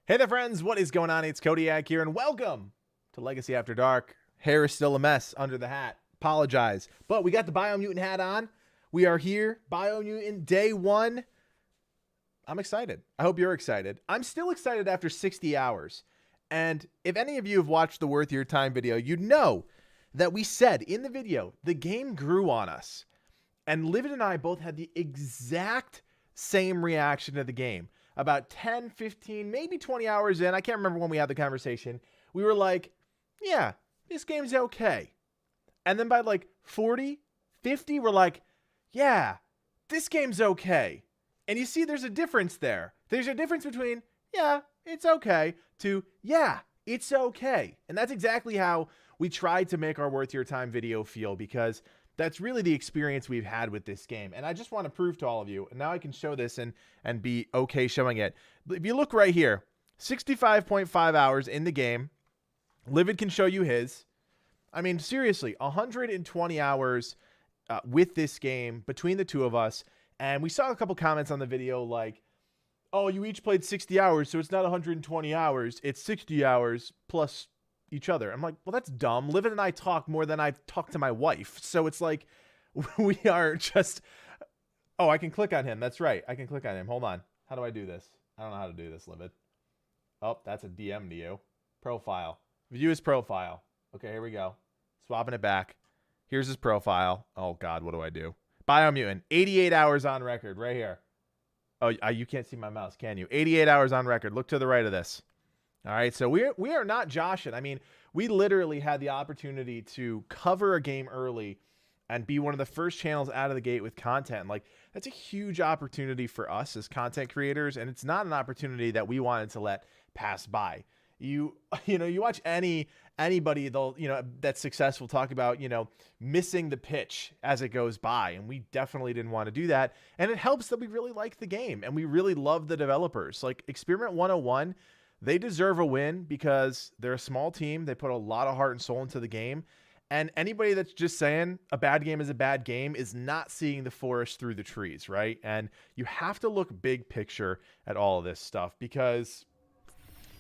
Hey there, friends. What is going on? It's Codiak here, and welcome to Legacy After Dark. Hair is still a mess under the hat. Apologize. But we got the Biomutant hat on. We are here. Biomutant Day 1. I'm excited. I hope you're excited. I'm still excited after 60 hours. And if any of you have watched the Worth Your Time video, you'd know that we said in the video, the game grew on us. And Livid and I both had the exact same reaction to the game. About 10, 15, maybe 20 hours in, I can't remember when we had the conversation, we were like, yeah, this game's okay. And then by like 40, 50, we're like, yeah, this game's okay. And you see there's a difference there. There's a difference between, yeah, it's okay, to, yeah, it's okay. And that's exactly how we tried to make our Worth Your Time video feel, because that's really the experience we've had with this game. And I just want to prove to all of you, and now I can show this and be okay showing it. If you look right here, 65.5 hours in the game. Livid can show you his. I mean, seriously, 120 hours with this game between the two of us. And we saw a couple comments on the video like, oh, you each played 60 hours, so it's not 120 hours. It's 60 hours plus each other. I'm like, well, that's dumb. Livid and I talk more than I've talked to my wife. So it's like, we are just, oh, I can click on him. That's right. I can click on him. Hold on. How do I do this? I don't know how to do this, Livid. Oh, that's a DM to you. Profile. View his profile. Okay, here we go. Swapping it back. Here's his profile. Oh God, what do I do? Biomutant, 88 hours on record right here. Oh, you can't see my mouse, can you? 88 hours on record. Look to the right of this. All right, so we are not joshing. I mean, we literally had the opportunity to cover a game early and be one of the first channels out of the gate with content. Like, that's a huge opportunity for us as content creators, and it's not an opportunity that we wanted to let pass by. You watch anybody, they'll, that's successful talk about, missing the pitch as it goes by. And we definitely didn't want to do that. And it helps that we really like the game and we really love the developers. Like Experiment 101, they deserve a win because they're a small team. They put a lot of heart and soul into the game. And anybody that's just saying a bad game is a bad game is not seeing the forest through the trees, right? And you have to look big picture at all of this stuff, because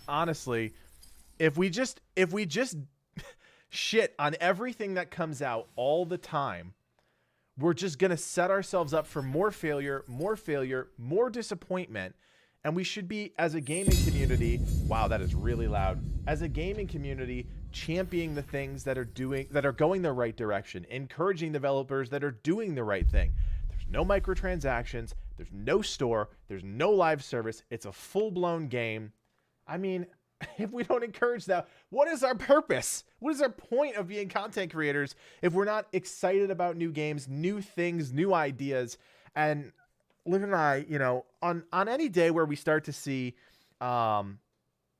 honestly, if we just shit on everything that comes out all the time, we're just going to set ourselves up for more failure, more disappointment. And we should be, as a gaming community, wow, that is really loud. As a gaming community, championing the things that are going the right direction, encouraging developers that are doing the right thing. There's no microtransactions, there's no store, there's no live service. It's a full-blown game. I mean, if we don't encourage that, what is our purpose? What is our point of being content creators if we're not excited about new games, new things, new ideas? And Liv and I, on any day where we start to see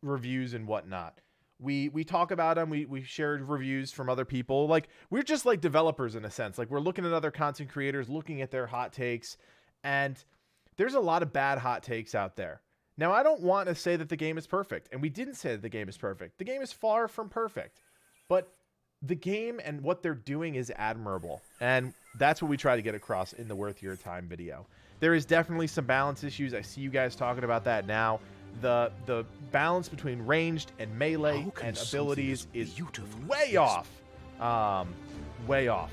reviews and whatnot, we talk about them. We share reviews from other people. Like, we're just like developers in a sense. Like, we're looking at other content creators, looking at their hot takes, and there's a lot of bad hot takes out there. Now, I don't want to say that the game is perfect, and we didn't say that the game is perfect. The game is far from perfect, but the game and what they're doing is admirable, and that's what we try to get across in the Worth Your Time video. There is definitely some balance issues. I see you guys talking about that now. The balance between ranged and melee and abilities is way off. Way off.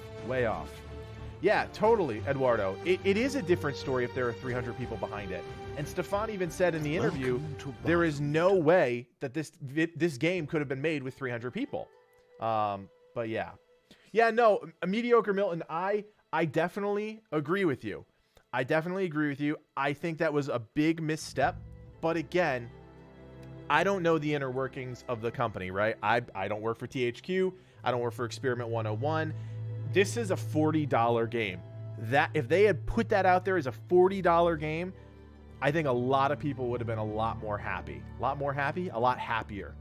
Yeah, totally, Eduardo. It is a different story if there are 300 people behind it. And Stefan even said in the interview, there is no way that this game could have been made with 300 people. But yeah. Yeah, no, Mediocre Milton, I definitely agree with you. I think that was a big misstep. But again, I don't know the inner workings of the company, right? I don't work for THQ. I don't work for Experiment 101. This is a $40 game. That if they had put that out there as a $40 game, I think a lot of people would have been a lot more happy. A lot happier.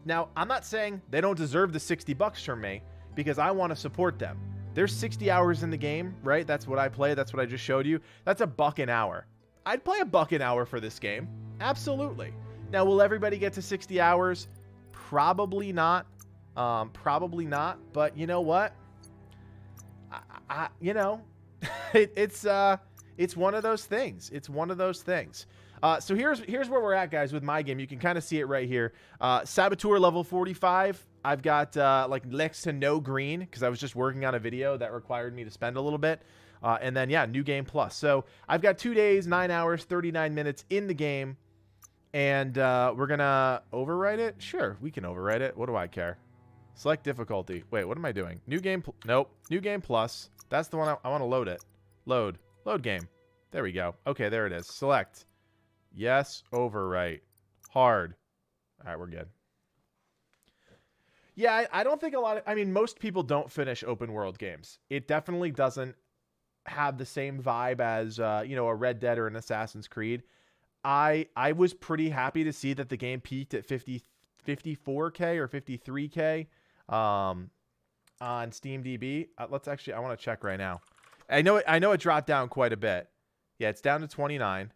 Now, I'm not saying they don't deserve the $60 from me, because I want to support them. There's 60 hours in the game, right? That's what I play. That's what I just showed you. That's $1 an hour. I'd play $1 an hour for this game. Absolutely. Now, will everybody get to 60 hours? Probably not. But you know what? It's one of those things. So here's where we're at, guys, with my game. You can kind of see it right here. Saboteur level 45. I've got like next to no green because I was just working on a video that required me to spend a little bit. And then, yeah, new game plus. So I've got 2 days, 9 hours, 39 minutes in the game. And we're going to overwrite it. Sure, we can overwrite it. What do I care? Select difficulty. Wait, what am I doing? New game. Nope. New game plus. That's the one I want to load it. Load game. There we go. Okay, there it is. Select. Yes, overwrite. Hard. All right, we're good. Yeah, I don't think I mean, most people don't finish open world games. It definitely doesn't have the same vibe as, you know, a Red Dead or an Assassin's Creed. I was pretty happy to see that the game peaked at 54K or 53K on SteamDB. Let's actually, I want to check right now. I know it dropped down quite a bit. Yeah, it's down to 29.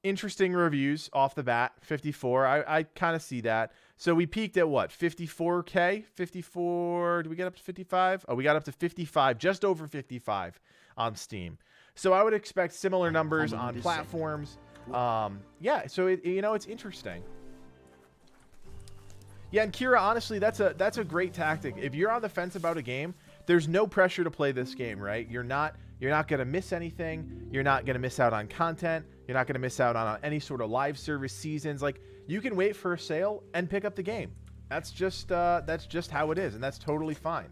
Interesting reviews off the bat, 54. I kind of see that. So we peaked at what? 54K? 54. Did we get up to 55? Oh, we got up to 55, just over 55 on Steam. So I would expect similar numbers on platforms. Yeah, so you know, it's interesting. Yeah, and Kira, honestly, that's a great tactic. If you're on the fence about a game, there's no pressure to play this game, right? You're not going to miss anything. You're not going to miss out on content. You're not going to miss out on any sort of live service seasons. Like, you can wait for a sale and pick up the game. That's just how it is, and that's totally fine.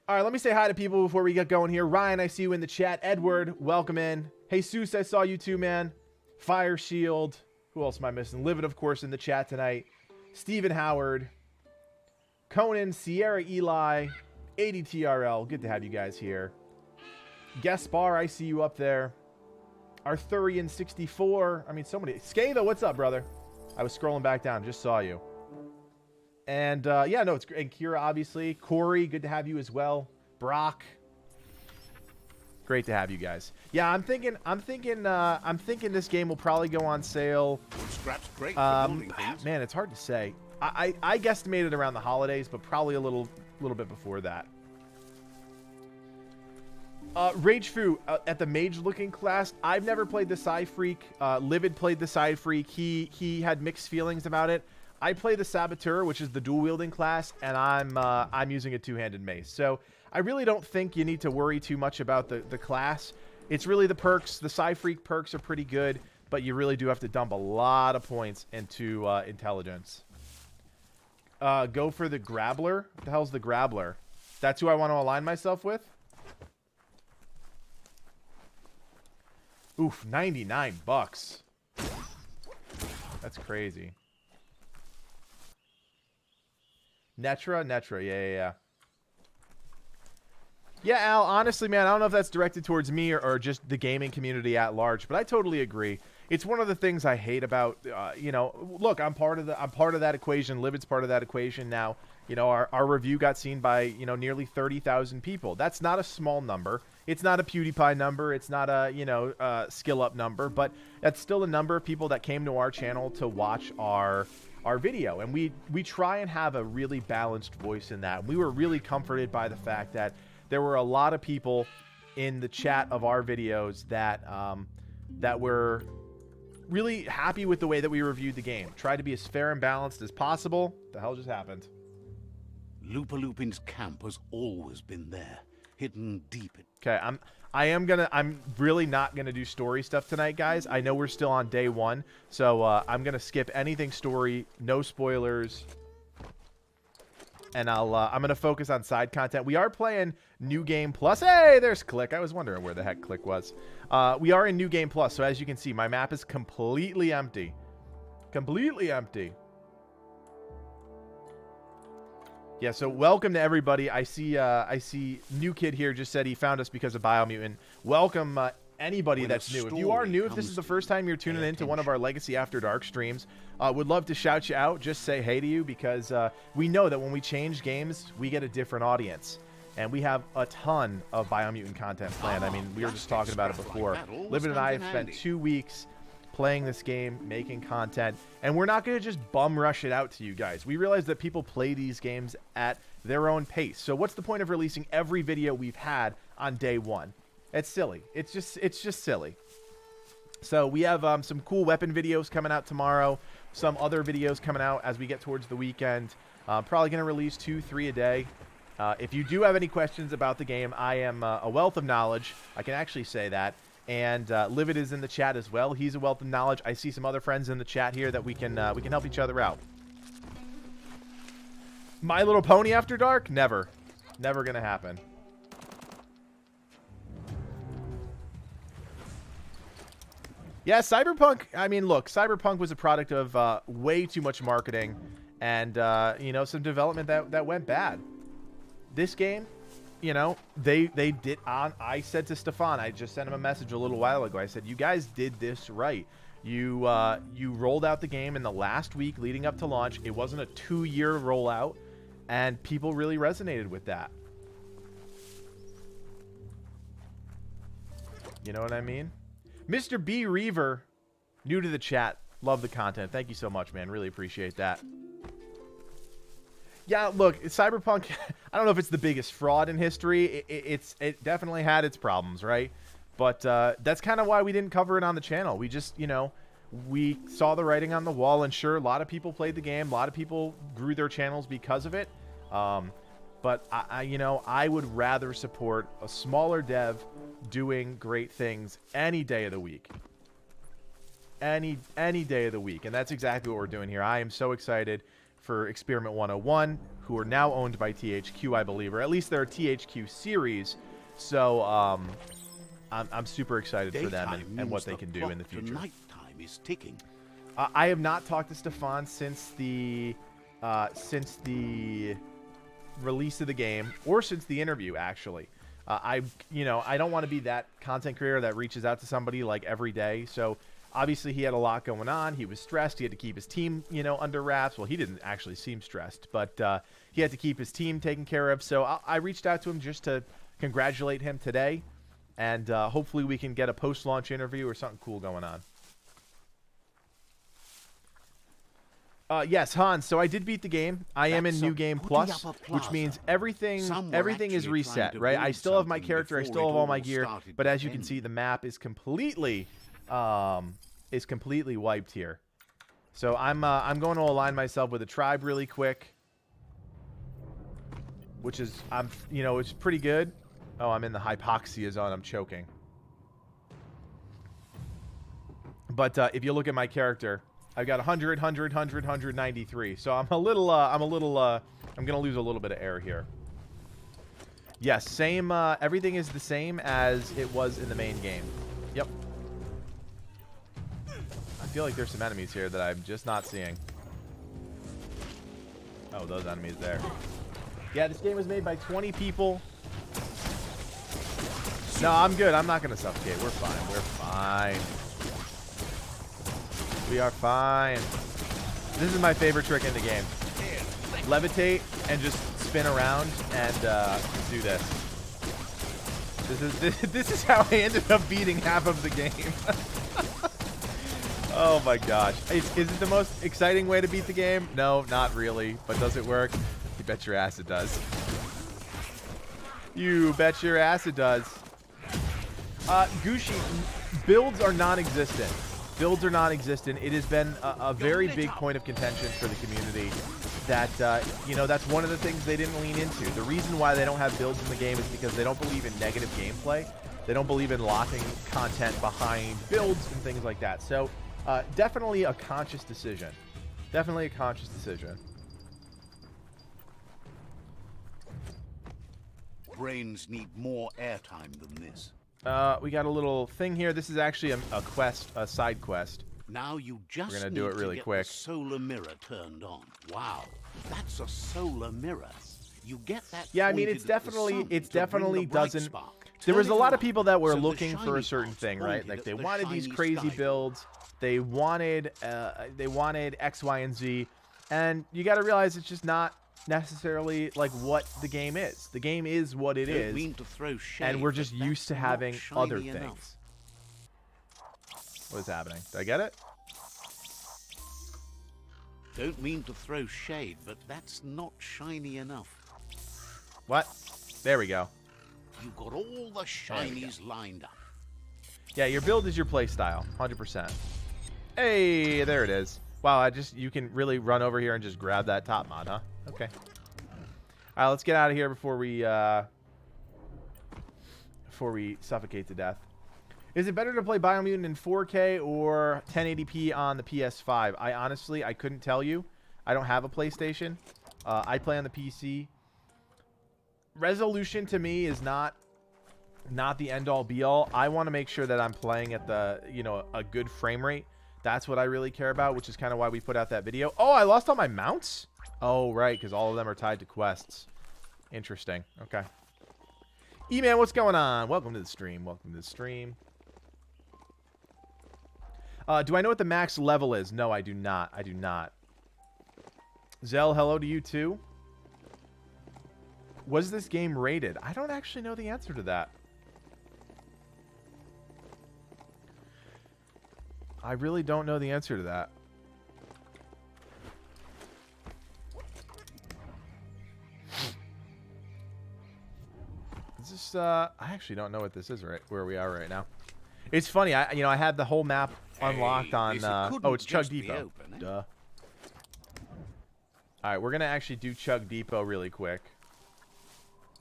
All right, let me say hi to people before we get going here. Ryan, I see you in the chat. Edward, welcome in. Jesus, I saw you too, man. Fire Shield. Who else am I missing? Livid, of course, in the chat tonight. Stephen Howard. Conan, Sierra Eli, ADTRL. Good to have you guys here. Gaspar, I see you up there. Arthurian 64. I mean, so many. Scatha, what's up, brother? I was scrolling back down. Just saw you. And yeah, no, it's great. And Kira, obviously. Corey, good to have you as well. Brock. Great to have you guys. Yeah, I'm thinking this game will probably go on sale. Scraps great. Man, it's hard to say. I guesstimated around the holidays, but probably a little bit before that. Rage Fu at the mage looking class. I've never played the Psy Freak. Livid played the Psy Freak. He had mixed feelings about it. I play the Saboteur, which is the dual wielding class, and I'm using a two-handed mace. So I really don't think you need to worry too much about the class. It's really the perks. The Psy Freak perks are pretty good, but you really do have to dump a lot of points into intelligence. Go for the Grabbler. What the hell's the Grabbler? That's who I want to align myself with? Oof, 99 bucks. That's crazy. Netra, yeah. Yeah, Al, honestly, man, I don't know if that's directed towards me or just the gaming community at large, but I totally agree. It's one of the things I hate about, you know, look, I'm part of that equation. Livid's part of that equation now. You know, our review got seen by, you know, nearly 30,000 people. That's not a small number. It's not a PewDiePie number. It's not a, you know, skill up number, but that's still a number of people that came to our channel to watch our video. And we try and have a really balanced voice in that. We were really comforted by the fact that there were a lot of people in the chat of our videos that that were really happy with the way that we reviewed the game. Tried to be as fair and balanced as possible. What the hell just happened? Lupin's camp has always been there, hidden deep. Okay, I'm really not gonna do story stuff tonight, guys. I know we're still on day one, so I'm gonna skip anything story, no spoilers, and I'm gonna focus on side content. We are playing New Game Plus. Hey, there's Click. I was wondering where the heck Click was. We are in New Game Plus, so as you can see, my map is completely empty. Completely empty. Yeah, so welcome to everybody. I see New Kid here just said he found us because of Biomutant. Welcome anybody that's new. If you are new, if this is the first time you're tuning into one of our Legacy After Dark streams, would love to shout you out, just say hey to you, because we know that when we change games, we get a different audience. And we have a ton of Biomutant content planned. I mean, we were just talking about it before. Livid and I have spent 2 weeks playing this game, making content, and we're not going to just bum rush it out to you guys. We realize that people play these games at their own pace. So what's the point of releasing every video we've had on day one? It's silly. It's just silly. So we have some cool weapon videos coming out tomorrow, some other videos coming out as we get towards the weekend. Probably going to release 2-3 a day. If you do have any questions about the game, I am a wealth of knowledge. I can actually say that. And Livid is in the chat as well. He's a wealth of knowledge. I see some other friends in the chat here that we can help each other out. My Little Pony After Dark? Never. Never going to happen. Yeah, Cyberpunk, I mean, look, Cyberpunk was a product of way too much marketing and, you know, some development that went bad. This game, you know, they did on, I said to Stefan, I just sent him a message a little while ago. I said, you guys did this right. You rolled out the game in the last week leading up to launch. It wasn't a 2-year rollout, and people really resonated with that. You know what I mean? Mr. B. Reaver, new to the chat. Love the content. Thank you so much, man. Really appreciate that. Yeah, look, Cyberpunk, I don't know if it's the biggest fraud in history. It definitely had its problems, right? But that's kind of why we didn't cover it on the channel. We just, you know, we saw the writing on the wall, and sure, a lot of people played the game. A lot of people grew their channels because of it. But, you know, I would rather support a smaller dev doing great things any day of the week. Any day of the week. And that's exactly what we're doing here. I am so excited for Experiment 101, who are now owned by THQ, I believe. Or at least they're a THQ series. So, I'm super excited for them and what they can do in the future. Nighttime is ticking. I have not talked to Stefan since the release of the game, or since the interview, actually. You know, I don't want to be that content creator that reaches out to somebody like every day. So obviously he had a lot going on. He was stressed. He had to keep his team, you know, under wraps. Well, he didn't actually seem stressed, but he had to keep his team taken care of. So I reached out to him just to congratulate him today, and hopefully we can get a post-launch interview or something cool going on. Yes, Hans. So I did beat the game. I am in New Game Plus, which means everything is reset, right? I still have my character. I still have all my gear, but as you can see, the map is completely wiped here. So I'm going to align myself with a tribe really quick, which is you know, it's pretty good. Oh, I'm in the hypoxia zone. I'm choking. But if you look at my character, I've got 100, 100, 100, 193. So I'm going to lose a little bit of air here. Yes, same, everything is the same as it was in the main game. Yep. I feel like there's some enemies here that I'm just not seeing. Oh, those enemies there. Yeah, this game was made by 20 people. No, I'm good. I'm not going to suffocate. We're fine. We're fine. We are fine. This is my favorite trick in the game. Levitate and just spin around and do this. This is how I ended up beating half of the game. Oh my gosh. Is it the most exciting way to beat the game? No, not really. But does it work? You bet your ass it does. You bet your ass it does. Gushi, builds are non-existent. Builds are non-existent. It has been a very big point of contention for the community that, you know, that's one of the things they didn't lean into. The reason why they don't have builds in the game is because they don't believe in negative gameplay. They don't believe in locking content behind builds and things like that. So, definitely a conscious decision. Definitely a conscious decision. Brains need more airtime than this. We got a little thing here. This is actually a quest, a side quest. Now you just We're gonna do it really quick. The solar mirror turned on. Wow, that's a solar mirror. You get that? Yeah, I mean, it's definitely doesn't. There was a lot of people that were looking for a certain thing, right? Like they wanted these crazy builds. They wanted X, Y, and Z, and you got to realize it's just not necessarily like what the game is. The game is what it is, and we're just used to having other things. What is happening? Did I get it? Don't mean to throw shade, but that's not shiny enough. What? There we go. You got all the shinies lined up. Yeah, your build is your play style, 100%. Hey, there it is. Wow, you can really run over here and just grab that top mod, huh? Okay. All right, let's get out of here before we suffocate to death. Is it better to play Biomutant in 4K or 1080p on the PS5? I couldn't tell you. I don't have a PlayStation. I play on the PC. Resolution to me is not the end-all be-all. I want to make sure that I'm playing at the, a good frame rate. That's what I really care about, which is kind of why we put out that video. Oh, I lost all my mounts? Oh, right, because all of them are tied to quests. Interesting. Okay. E-Man, what's going on? Welcome to the stream. Welcome to the stream. Do I know what the max level is? No, I do not. I do not. Zell, hello to you too. Was this game rated? I don't actually know the answer to that. I really don't know the answer to that. Is this, I actually don't know what this is right where we are right now. It's funny, I had the whole map unlocked on, oh, it's Chug Depot. Duh. Alright, we're gonna actually do Chug Depot really quick.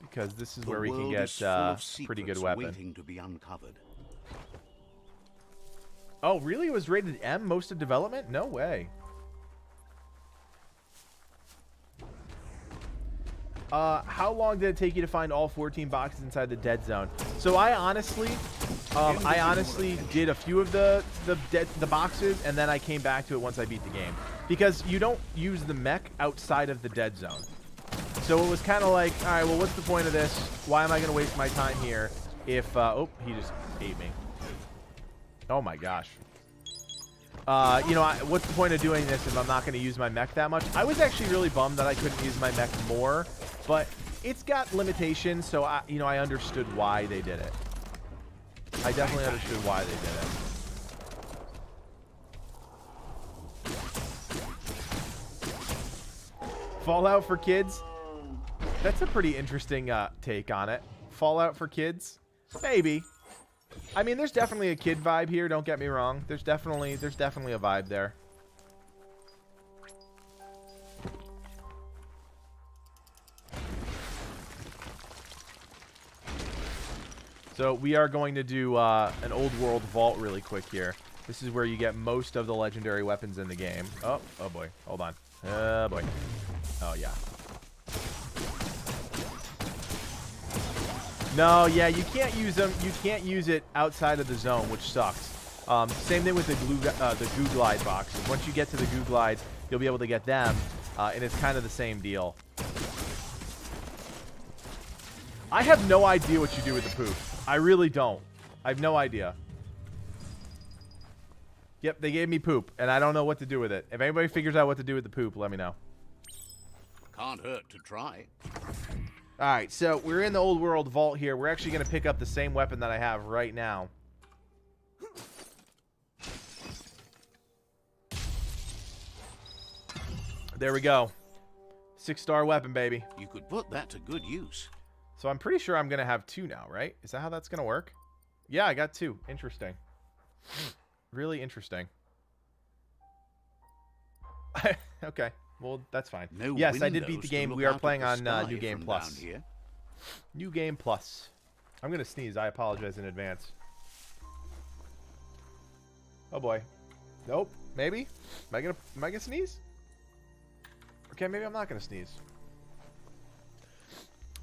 Because this is where we can get pretty good weapon. To be uncovered. Oh, really? It was rated M most of development? No way. How long did it take you to find all 14 boxes inside the dead zone? So I honestly did a few of the boxes, and then I came back to it once I beat the game. Because you don't use the mech outside of the dead zone. So it was kind of like, all right, well, what's the point of this? Why am I going to waste my time here if, oh, he just ate me. Oh my gosh. What's the point of doing this if I'm not going to use my mech that much? I was actually really bummed that I couldn't use my mech more, but it's got limitations, so I understood why they did it. I definitely understood why they did it. Fallout for kids? That's a pretty interesting take on it. Fallout for kids? Maybe. I mean, there's definitely a kid vibe here, don't get me wrong. There's definitely a vibe there. So we are going to do an old world vault really quick here. This is where you get most of the legendary weapons in the game. Oh boy. Hold on. Oh boy. Oh yeah. No, yeah, you can't use them. You can't use it outside of the zone, which sucks. Same thing with the goo glide boxes. Once you get to the goo glide, you'll be able to get them, and it's kind of the same deal. I have no idea what you do with the poop. I really don't. I have no idea. Yep, they gave me poop, and I don't know what to do with it. If anybody figures out what to do with the poop, let me know. Can't hurt to try. Alright, so we're in the old world vault here. We're actually going to pick up the same weapon that I have right now. There we go. 6-star weapon, baby. You could put that to good use. So I'm pretty sure I'm going to have 2 now, right? Is that how that's going to work? Yeah, I got 2. Interesting. Really interesting. Okay. Well, that's fine. No yes, I did beat the game. We are playing on New Game Plus. New Game Plus. I'm going to sneeze. I apologize in advance. Oh, boy. Nope. Maybe? Am I gonna sneeze? Okay, maybe I'm not going to sneeze.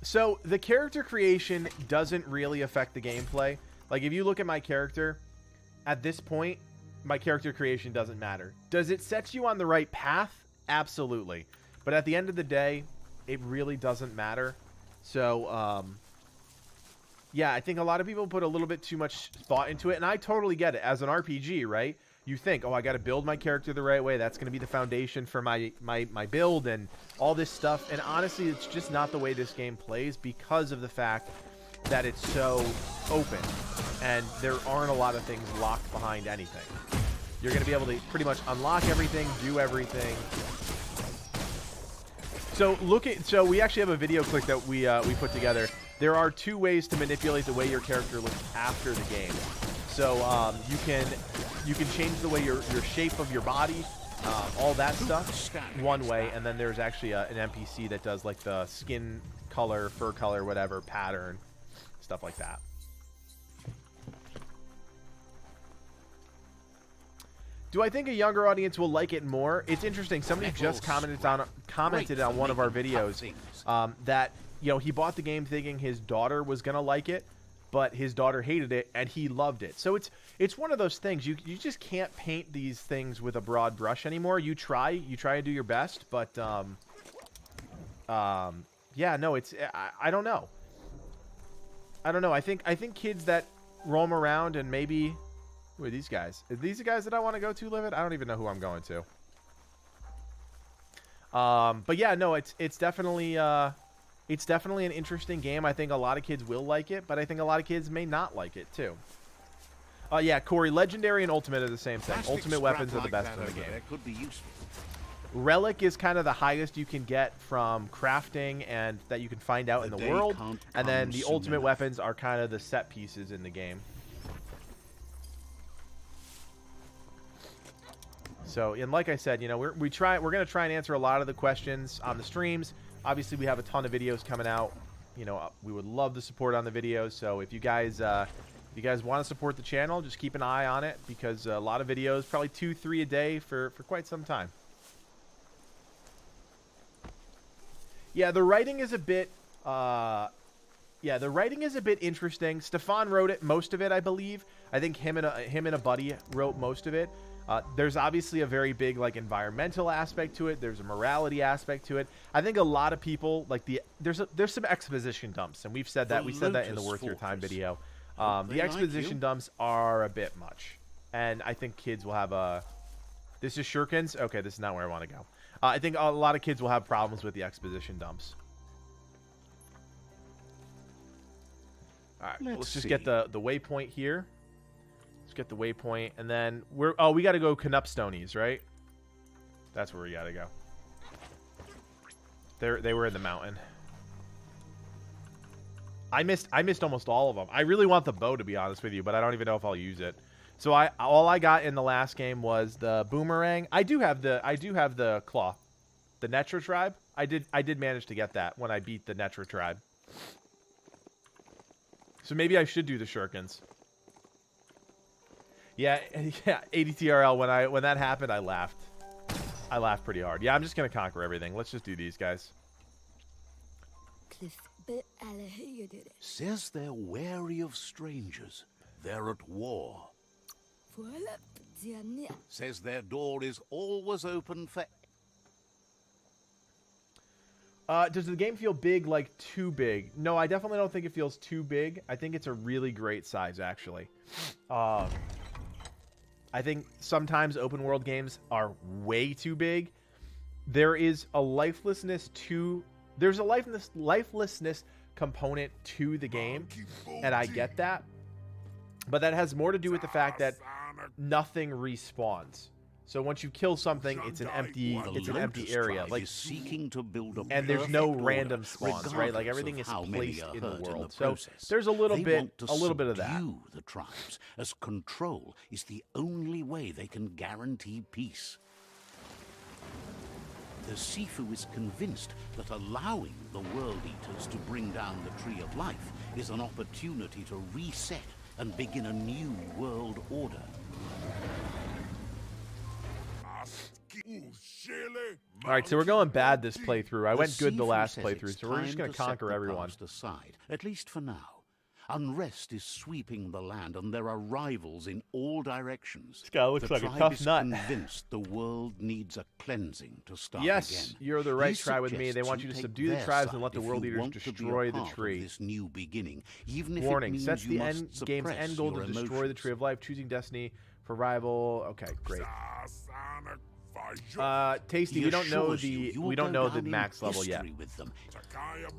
So, the character creation doesn't really affect the gameplay. Like, if you look at my character, at this point, my character creation doesn't matter. Does it set you on the right path? Absolutely. But at the end of the day, it really doesn't matter. So, yeah, I think a lot of people put a little bit too much thought into it, and I totally get it. As an RPG, right? You think, oh, I got to build my character the right way. That's going to be the foundation for my build and all this stuff. And honestly, it's just not the way this game plays because of the fact that it's so open. And there aren't a lot of things locked behind anything. You're going to be able to pretty much unlock everything, do everything. So we actually have a video clip that we put together. There are 2 ways to manipulate the way your character looks after the game. So you can change the way your shape of your body, all that stuff one way, and then there's actually an NPC that does like the skin color, fur color, whatever pattern, stuff like that. Do I think a younger audience will like it more? It's interesting. Somebody just commented on one of our videos that, you know, he bought the game thinking his daughter was gonna like it, but his daughter hated it and he loved it. So it's one of those things. You just can't paint these things with a broad brush anymore. You try to do your best, but yeah, no, it's I don't know. I don't know. I think kids that roam around and maybe. Who are these guys? Are these the guys that I want to go to, Livid? I don't even know who I'm going to. But yeah, no, it's definitely an interesting game. I think a lot of kids will like it, but I think a lot of kids may not like it too. Yeah, Corey, Legendary and Ultimate are the same thing. Ultimate weapons are the best in the game. Could be useful. Relic is kind of the highest you can get from crafting and that you can find out in the world, and then the ultimate weapons are kind of the set pieces in the game. So, and like I said, you know, we're gonna try and answer a lot of the questions on the streams. Obviously, we have a ton of videos coming out. You know, we would love the support on the videos. So if you guys want to support the channel, just keep an eye on it because a lot of videos, probably 2-3 a day for quite some time. Yeah, the writing is a bit. Yeah, the writing is a bit interesting. Stefan wrote it, most of it, I believe. I think him and a buddy wrote most of it. There's obviously a very big like environmental aspect to it. There's a morality aspect to it. I think a lot of people like there's some exposition dumps, and we've said that. We said that in the Worth Your Time video. The exposition dumps are a bit much, and I think kids will have a. This is Shurikens. Okay, this is not where I want to go. I think a lot of kids will have problems with the exposition dumps. All right, let's just get the waypoint here. Let's get the waypoint, and then we got to go Canupstonies, right? That's where we got to go. They were in the mountain. I missed almost all of them. I really want the bow, to be honest with you, but I don't even know if I'll use it. So all I got in the last game was the boomerang. I do have the claw, the Netra tribe. I did manage to get that when I beat the Netra tribe. So maybe I should do the Shurikens. Yeah, ADTRL, when that happened, I laughed. I laughed pretty hard. Yeah, I'm just going to conquer everything. Let's just do these guys. Says they're wary of strangers. They're at war. Says their door is always open for... Does the game feel big, like too big? No, I definitely don't think it feels too big. I think it's a really great size, actually. I think sometimes open world games are way too big. There is a lifelessness component to the game, and I get that. But that has more to do with the fact that nothing respawns. So once you kill something, it's an empty area. Like, and there's no random spawns, right? Like everything is placed in the world. So there's a little bit of that. The tribes, as control is the only way they can guarantee peace. The Sifu is convinced that allowing the World Eaters to bring down the Tree of Life is an opportunity to reset and begin a new world order. All right, so we're going bad this playthrough. I went good the last playthrough, so we're just going to conquer everyone. Aside, at least for now. Unrest is sweeping the land, and there are rivals in all directions. This guy looks like a tough nut. Convinced the world needs a cleansing to start yes, again. You're the right tribe with me. They want you to subdue the tribes and let the World Eaters destroy the tree. This new beginning, even if warning, it means sets the game's suppress end goal to your destroy the Tree of Life, choosing destiny for rival. Okay, great. Tasty, we don't know the max level yet.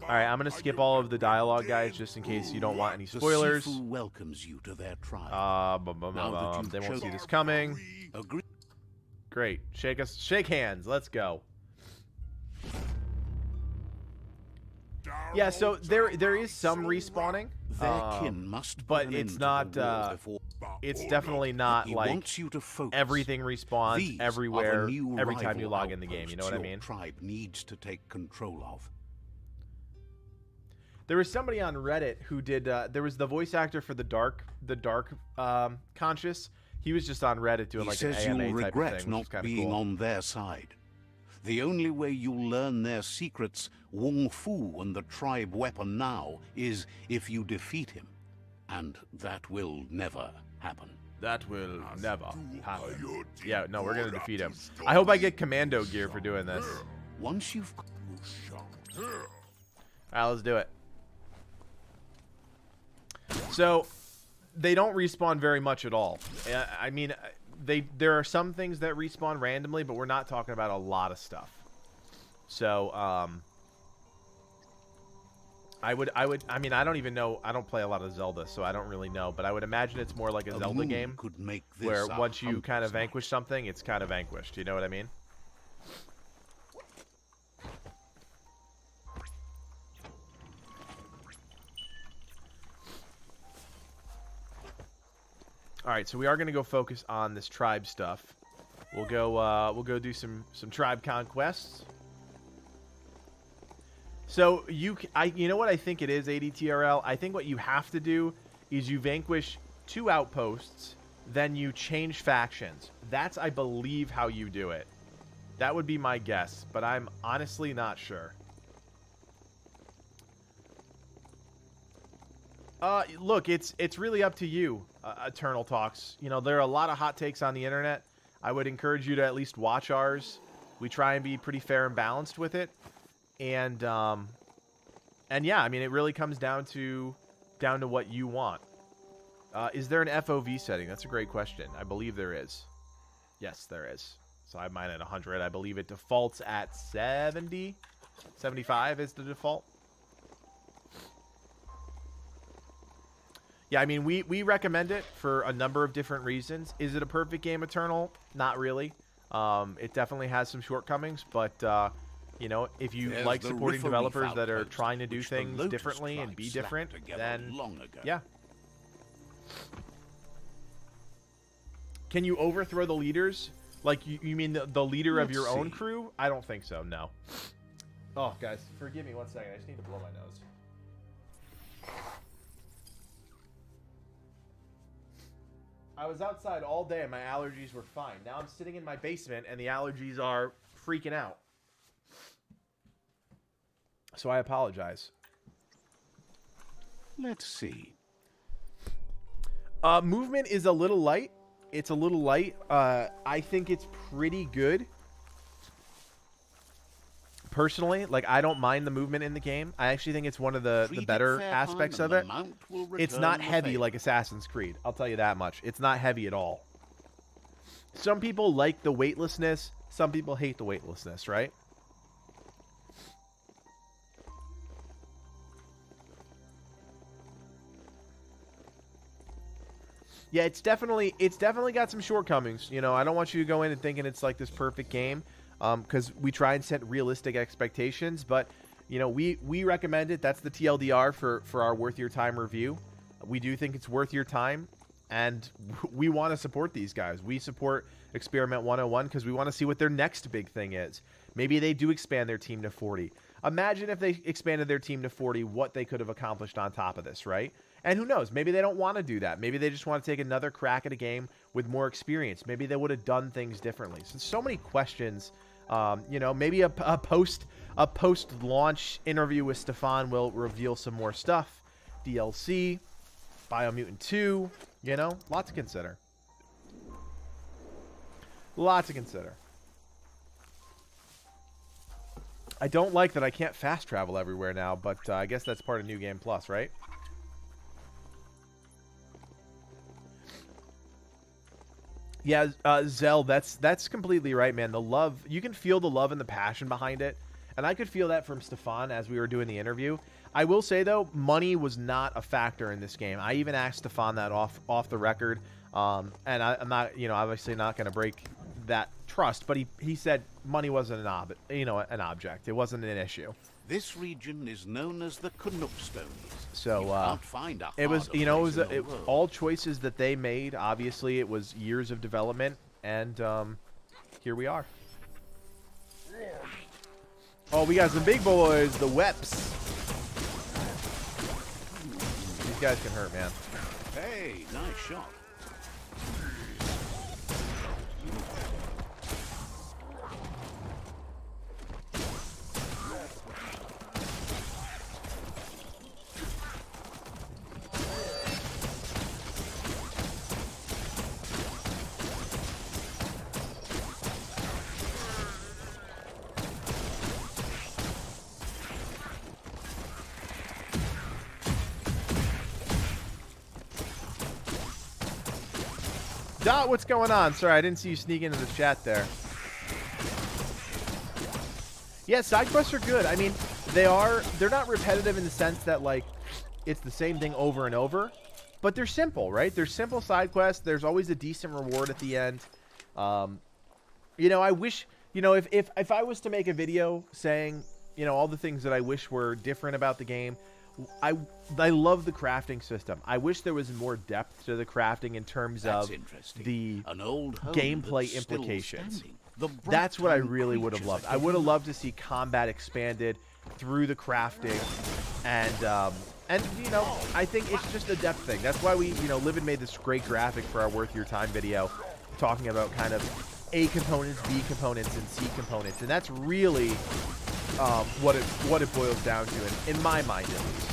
All right, I'm gonna skip all of the dialogue, guys, just in case you don't want any spoilers. The Sifu welcomes you to their tribe. They won't see this coming. Great, shake hands. Let's go. Yeah, so there is some respawning, Their kin must but put an it's end not. to the war before It's definitely not he like wants you to focus. everything respawns These are the everywhere new every time you rival log in the game. You know what I outposts mean? your tribe needs to take control of. There was somebody on Reddit who did. There was the voice actor for the Dark Conscious. He was just on Reddit doing like an says AMA you'll type of regret thing, which is not kind of being cool. on their side. The only way you'll learn their secrets, Wung Fu and the tribe weapon now, is if you defeat him. And that will never happen. That will never happen. Yeah, no, we're gonna defeat him. I hope I get commando gear for doing this. Once you've... Alright, let's do it. So, they don't respawn very much at all. I mean, there are some things that respawn randomly, but we're not talking about a lot of stuff. So, I mean, I don't even know. I don't play a lot of Zelda, so I don't really know. But I would imagine it's more like a Zelda game, could make this where our once you kind of hunter's vanquish something, it's kind of vanquished. You know what I mean? All right, so we are going to go focus on this tribe stuff. We'll go do some tribe conquests. So you know what I think it is, ADTRL? I think what you have to do is you vanquish 2 outposts, then you change factions. That's, I believe, how you do it. That would be my guess, but I'm honestly not sure. Look, it's really up to you, Eternal Talks. You know, there are a lot of hot takes on the internet. I would encourage you to at least watch ours. We try and be pretty fair and balanced with it. And yeah, I mean, it really comes down to what you want. Is there an FOV setting? That's a great question. I believe there is. Yes, there is. So I have mine at 100. I believe it defaults at 70. 75 is the default. Yeah, I mean, we recommend it for a number of different reasons. Is it a perfect game, Eternal? Not really. It definitely has some shortcomings, but, you know, if you like supporting developers that are trying to do things differently and be different, then, yeah. Can you overthrow the leaders? Like, you mean the leader of your own crew? I don't think so, no. Oh, guys, forgive me one second. I just need to blow my nose. I was outside all day and my allergies were fine. Now I'm sitting in my basement and the allergies are freaking out. So I apologize. Let's see. Movement is a little light. It's a little light. I think it's pretty good. Personally, like, I don't mind the movement in the game. I actually think it's one of the better aspects of it. It's not heavy like Assassin's Creed. I'll tell you that much. It's not heavy at all. Some people like the weightlessness. Some people hate the weightlessness, right? Yeah, it's definitely got some shortcomings. You know, I don't want you to go in and thinking it's like this perfect game. Because we try and set realistic expectations, but you know, we recommend it. That's the TLDR for our worth your time review. We do think it's worth your time, and we want to support these guys. We support Experiment 101 because we want to see what their next big thing is. Maybe they do expand their team to 40. Imagine if they expanded their team to 40, what they could have accomplished on top of this, right? And who knows? Maybe they don't want to do that. Maybe they just want to take another crack at a game with more experience. Maybe they would have done things differently. So many questions. You know, maybe a post-launch interview with Stefan will reveal some more stuff. DLC, Biomutant 2, you know, lot to consider. Lot to consider. I don't like that I can't fast travel everywhere now, but I guess that's part of New Game Plus, right? Yeah, Zell, that's completely right, man. The love, you can feel the love and the passion behind it. And I could feel that from Stefan as we were doing the interview. I will say, though, money was not a factor in this game. I even asked Stefan that off the record. And I'm not, you know, obviously not going to break that trust. But he said money wasn't an object. It wasn't an issue. This region is known as the Canuckstones. So You can't find a it was, harder you know, place in the world. all choices that they made. Obviously, it was years of development, and here we are. Oh, we got some big boys, the Weps. These guys can hurt, man. Hey, nice shot. Dot, what's going on? Sorry, I didn't see you sneak into the chat there. Yeah, side quests are good. I mean, they're not repetitive in the sense that, like, it's the same thing over and over, but they're simple, right? They're simple side quests. There's always a decent reward at the end. You know, I wish, you know, if I was to make a video saying, you know, all the things that I wish were different about the game, I love the crafting system. I wish there was more depth to the crafting in terms of the gameplay implications. That's what I really would have loved. I would have loved to see combat expanded through the crafting, and you know, I think it's just a depth thing. That's why we, you know, Livin made this great graphic for our Worth Your Time video, talking about kind of A components, B components, and C components, and that's really what it boils down to, in my mind at least.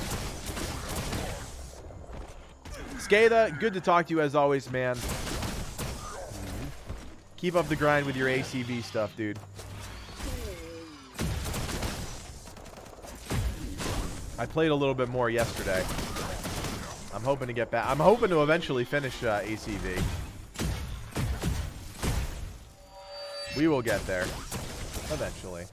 Skada, good to talk to you as always, man. Keep up the grind with your ACV stuff, dude. I played a little bit more yesterday. I'm hoping to get back. I'm hoping to eventually finish ACV. We will get there eventually.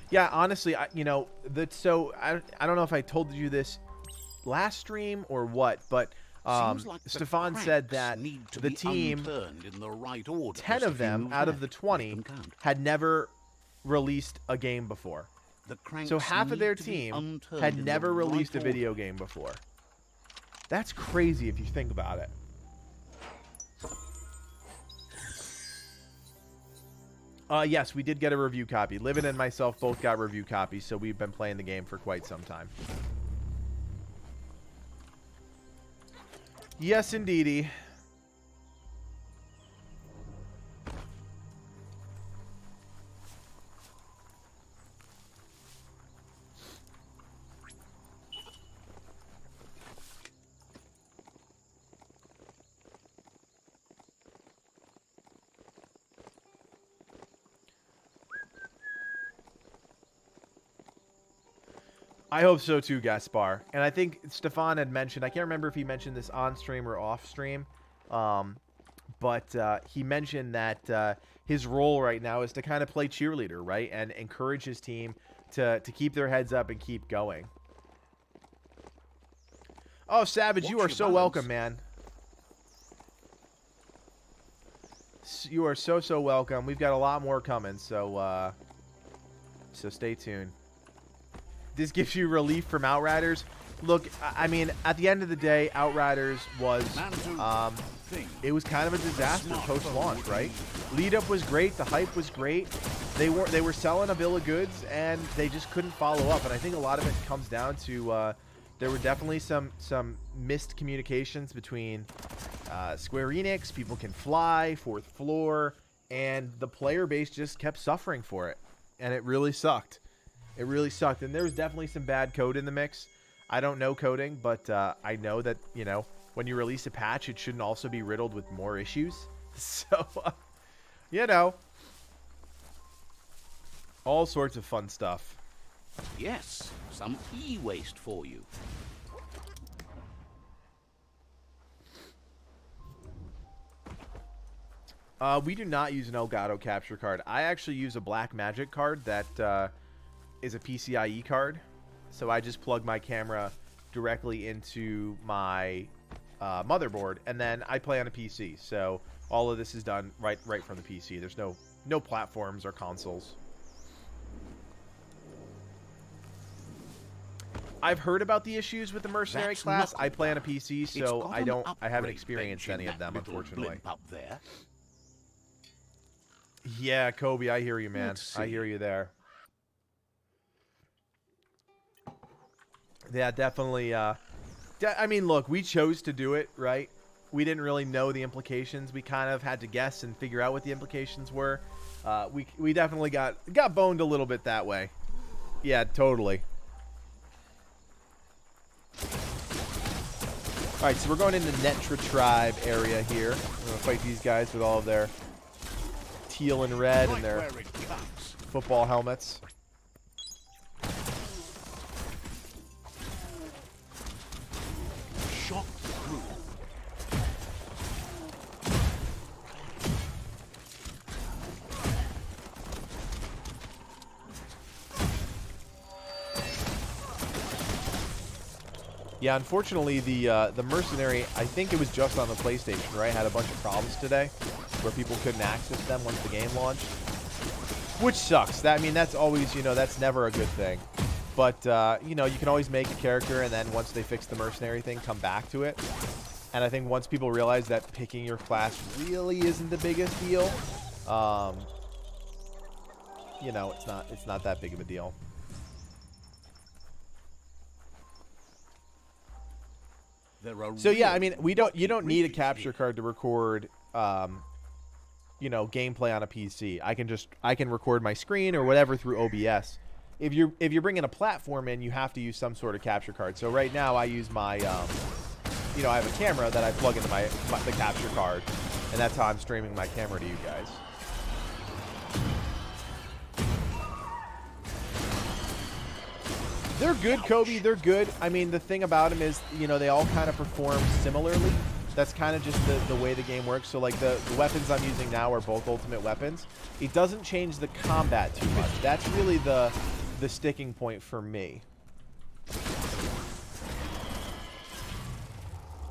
Yeah, honestly, you know, so I don't know if I told you this last stream or what, but Like Stefan said that the team, in the right order, 10 of them out of the 20 had never released a game before. So half of their team had never released a video game before. That's crazy if you think about it. Yes, we did get a review copy. Livin and myself both got review copies, so we've been playing the game for quite some time. Yes, indeedy. I hope so too, Gaspar. And I think Stefan had mentioned, I can't remember if he mentioned this on stream or off stream, but he mentioned that his role right now is to kind of play cheerleader, right? And encourage his team to keep their heads up and keep going. Oh, Savage, you are so welcome, man. You are so welcome. We've got a lot more coming, so stay tuned. This gives you relief from Outriders. Look, I mean, at the end of the day, Outriders was, it was kind of a disaster post-launch, right? Lead-up was great. The hype was great. They were selling a bill of goods, and they just couldn't follow up. And I think a lot of it comes down to there were definitely some missed communications between Square Enix, People Can Fly, Fourth Floor, and the player base just kept suffering for it. And it really sucked. It really sucked, and there was definitely some bad code in the mix. I don't know coding, but I know that, you know, when you release a patch, it shouldn't also be riddled with more issues. So, you know, all sorts of fun stuff. Yes, some e-waste for you. We do not use an Elgato capture card. I actually use a Black Magic card that is a PCIe card. So I just plug my camera directly into my motherboard, and then I play on a PC. So all of this is done right from the PC. There's no No platforms or consoles. I've heard about the issues with the mercenary class. I play on a PC, so I haven't experienced any of them, unfortunately. Up there. Yeah, Kobe, I hear you, man. I hear you there. Yeah, definitely. I mean, look, we chose to do it, right? We didn't really know the implications. We kind of had to guess and figure out what the implications were. We definitely got boned a little bit that way. Yeah, totally. All right, so we're going into Netra Tribe area here. We're going to fight these guys with all of their teal and red and their football helmets. Shot through. Yeah, unfortunately, the mercenary, I think it was just on the PlayStation, right? Had a bunch of problems today where people couldn't access them once the game launched, which sucks. I mean, that's always, that's never a good thing. But, you can always make a character, and then once they fix the mercenary thing, come back to it. And I think once people realize that picking your class really isn't the biggest deal, it's not that big of a deal. So yeah, I mean, you don't need a capture card to record, gameplay on a PC. I can record my screen or whatever through OBS. If you're bringing a platform in, you have to use some sort of capture card. So right now I use my, I have a camera that I plug into the capture card, and that's how I'm streaming my camera to you guys. They're good, Kobe. They're good. I mean, the thing about them is, they all kind of perform similarly. That's kind of just the way the game works. So, like, the weapons I'm using now are both ultimate weapons. It doesn't change the combat too much. That's really the sticking point for me.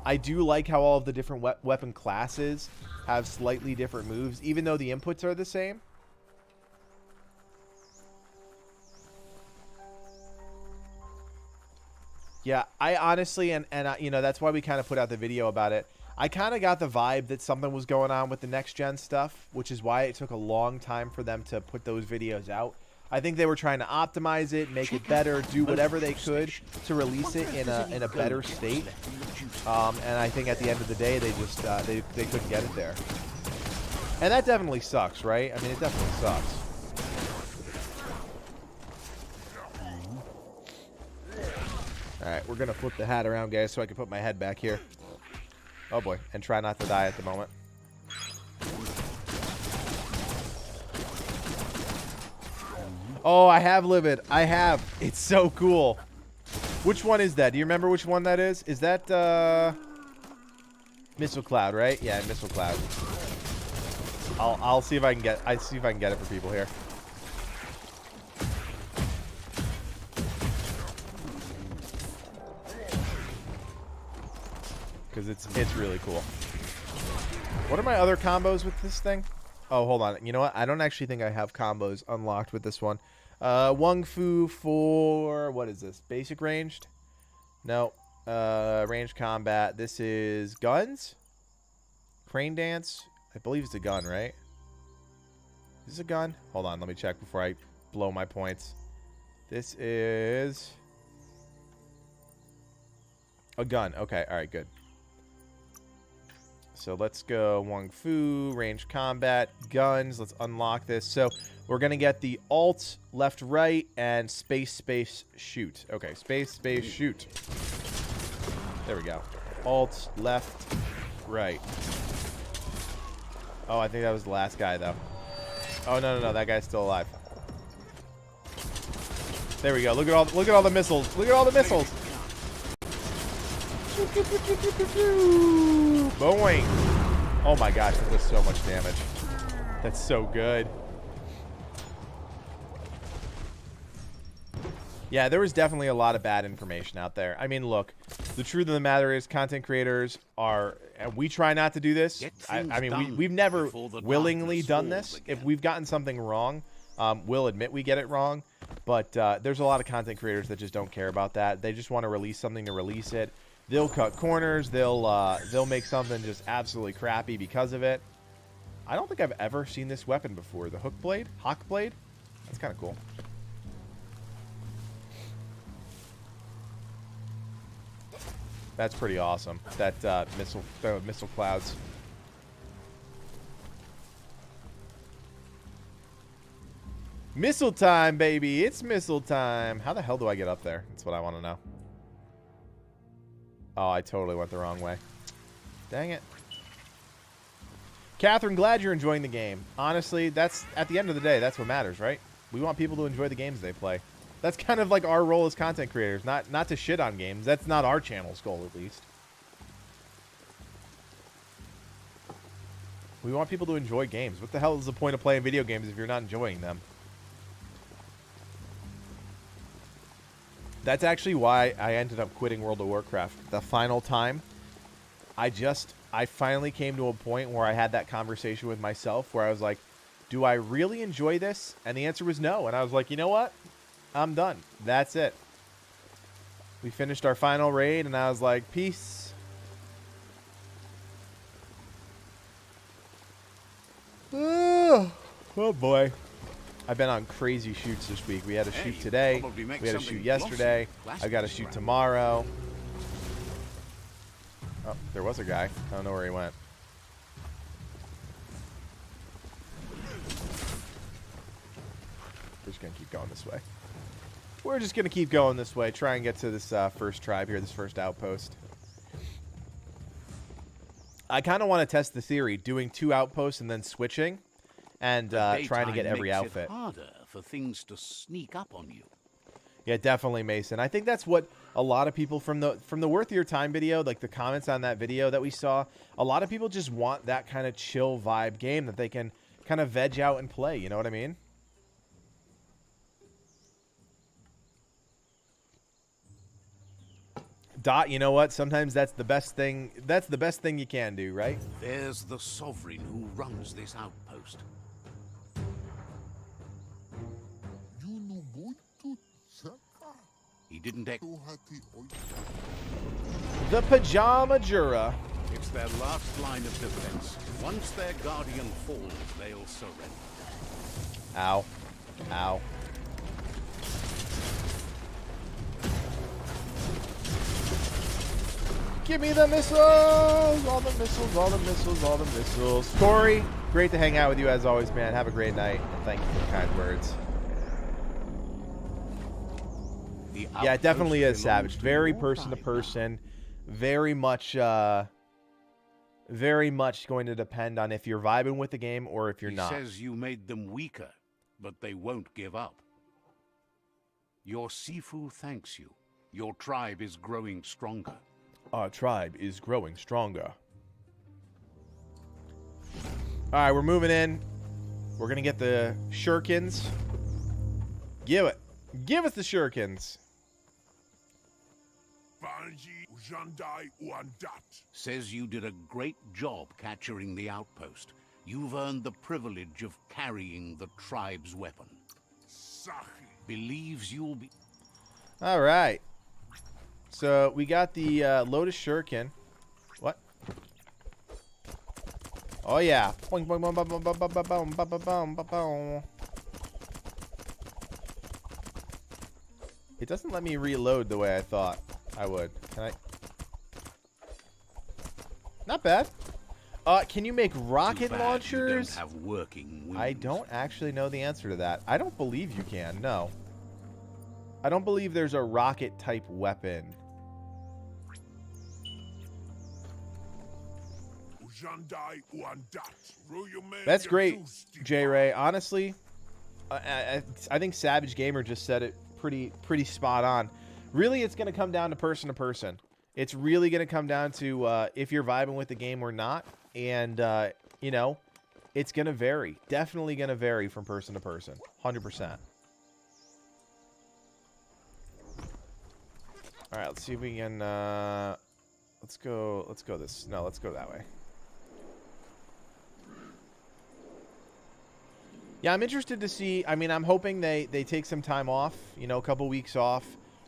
I do like how all of the different weapon classes have slightly different moves, even though the inputs are the same. Yeah, I honestly, and that's why we kind of put out the video about it. I kind of got the vibe that something was going on with the next-gen stuff, which is why it took a long time for them to put those videos out. I think they were trying to optimize it, make it better, do whatever they could to release it in a better state. And I think at the end of the day, they just they couldn't get it there. And that definitely sucks, right? I mean, it definitely sucks. Alright, we're going to flip the hat around, guys, so I can put my head back here. Oh, boy. And try not to die at the moment. Oh, I have Livid. I have. It's so cool. Which one is that? Do you remember which one that is? Is that, Missile Cloud, right? Yeah, Missile Cloud. I'll see if I can get it for people here. Because it's really cool. What are my other combos with this thing? Oh, hold on. You know what? I don't actually think I have combos unlocked with this one. Wung Fu for... What is this? Basic ranged? No. Ranged combat. This is guns? Crane dance? I believe it's a gun, right? Is this a gun? Hold on. Let me check before I blow my points. This is... a gun. Okay. All right. Good. So let's go Wung Fu, range combat, guns. Let's unlock this. So we're going to get the alt, left, right, and space, space, shoot. Okay, space, space, shoot. There we go. Alt, left, right. Oh, I think that was the last guy, though. Oh, no. That guy's still alive. There we go. Look at all the missiles. Look at all the missiles. Boing. Oh my gosh, that does so much damage. That's so good. Yeah, there was definitely a lot of bad information out there. I mean, look, The truth of the matter is content creators are, and we try not to do this. I mean, we've never willingly done this. If we've gotten something wrong, we'll admit we get it wrong. But there's a lot of content creators that just don't care about that. They just want to release something to release it. They'll cut corners. They'll make something just absolutely crappy because of it. I don't think I've ever seen this weapon before. The hook blade? Hawk blade? That's kind of cool. That's pretty awesome. That missile clouds. Missile time, baby. It's missile time. How the hell do I get up there? That's what I want to know. Oh, I totally went the wrong way. Dang it. Catherine, glad you're enjoying the game. Honestly, that's at the end of the day, that's what matters, right? We want people to enjoy the games they play. That's kind of like our role as content creators, not to shit on games. That's not our channel's goal, at least. We want people to enjoy games. What the hell is the point of playing video games if you're not enjoying them? That's actually why I ended up quitting World of Warcraft. The final time, I finally came to a point where I had that conversation with myself where I was like, do I really enjoy this? And the answer was no. And I was like, you know what? I'm done. That's it. We finished our final raid, and I was like, peace. Oh boy. I've been on crazy shoots this week. We had a shoot today. We had a shoot yesterday. I've got a shoot tomorrow. Oh, there was a guy. I don't know where he went. We're just going to keep going this way. We're just going to keep going this way. Try and get to this first tribe here, this first outpost. I kind of want to test the theory, doing 2 outposts and then switching. And trying to get every outfit. It harder for things to sneak up on you. Yeah, definitely, Mason. I think that's what a lot of people from the Worth Your Time video, like the comments on that video that we saw, a lot of people just want that kind of chill vibe game that they can kind of veg out and play. You know what I mean? Dot, you know what? Sometimes that's the best thing. That's the best thing you can do, right? There's the sovereign who runs this outpost. He didn't The Pajama Jura. It's their last line of defense. Once their guardian falls, they'll surrender. Ow. Ow. Give me the missiles! All the missiles, all the missiles, all the missiles. Corey, great to hang out with you as always, man. Have a great night, and thank you for the kind words. Yeah, it definitely is Savage. Very person to person. Very much going to depend on if you're vibing with the game or if you're not. He says you made them weaker, but they won't give up. Your Sifu thanks you. Your tribe is growing stronger. Our tribe is growing stronger. All right, we're moving in. We're going to get the shurikens. Give it. Give us the shurikens. Says you did a great job capturing the outpost. You've earned the privilege of carrying the tribe's weapon. Believes you'll be... All right. So we got the Lotus Shuriken. What? Oh yeah. It doesn't let me reload the way I thought I would. Can I? Not bad. Can you make rocket launchers? You don't have working wings. I don't actually know the answer to that. I don't believe you can. No. I don't believe there's a rocket type weapon. That's great, J-Ray. Honestly, I think Savage Gamer just said it pretty spot on. Really, it's going to come down to person. It's really going to come down to if you're vibing with the game or not. And, you know, it's going to vary. Definitely going to vary from person to person. 100%. All All right, let's see if we can. Let's go this. No, let's go that way. Yeah, I'm interested to see. I mean, I'm hoping they take some time off. You know, a couple weeks off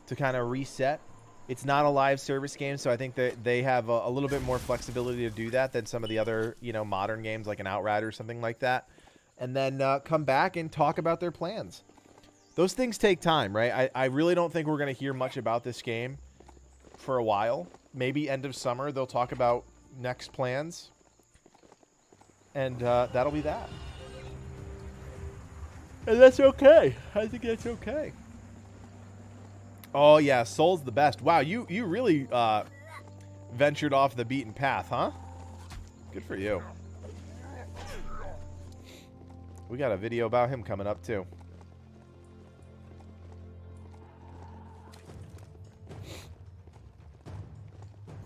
to kind of reset. It's not a live service game, so I think that they have a little bit more flexibility to do that than some of the other, you know, modern games like an Outrider or something like that. And then come back and talk about their plans. Those things take time, right? I really don't think we're going to hear much about this game for a while. Maybe end of summer they'll talk about next plans. And that'll be that. And that's okay. I think that's okay. Oh, yeah, Soul's the best. Wow, you really ventured off the beaten path, huh? Good for you. We got a video about him coming up, too.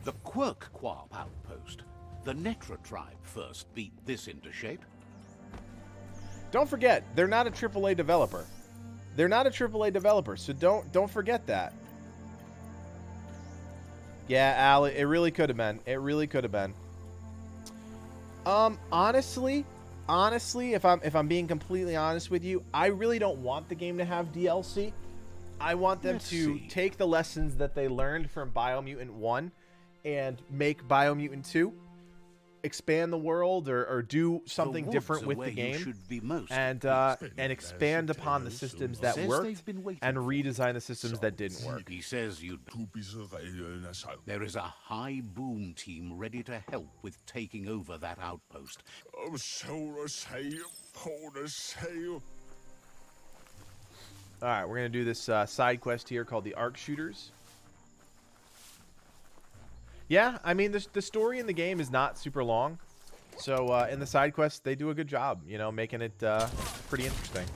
The Quirk-Quarp Outpost. The Netra tribe first beat this into shape. Don't forget, they're not a AAA developer. They're not a AAA developer, so don't forget that. Yeah, Al, it really could have been. It really could have been. Honestly, if I'm being completely honest with you, I really don't want the game to have DLC. I want them to take the lessons that they learned from Biomutant 1 and make Biomutant 2. Expand the world or do something different with the game and expand upon the systems that worked and redesign the systems that didn't work. He says there is a high boom team ready to help with taking over that outpost. All right, we're going to do this side quest here called the Arc Shooters. Yeah, I mean, the story in the game is not super long. So, in the side quests, they do a good job, you know, making it pretty interesting.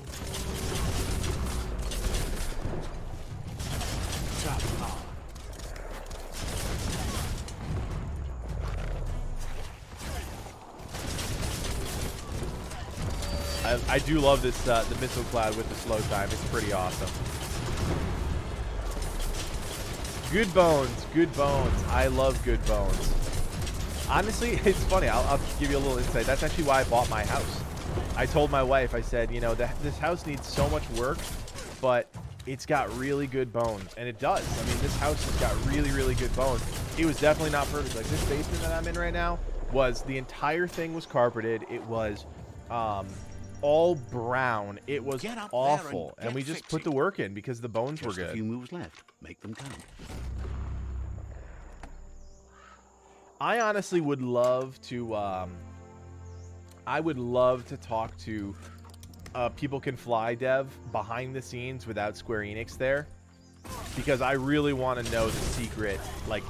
I do love this, the missile cloud with the slow time. It's pretty awesome. Good bones, good bones. I love good bones. Honestly, it's funny. I'll give you a little insight. That's actually why I bought my house. I told my wife, I said, you know, this house needs so much work, but it's got really good bones. And it does. I mean, this house has got really, really good bones. It was definitely not perfect. Like, this basement that I'm in right now was, the entire thing was carpeted. It was all brown. It was awful. And we just put the work in because the bones were good. Just a few moves left. Make them count. I honestly would love to talk to People Can Fly dev behind the scenes without Square Enix there, because I really want to know the secret, like,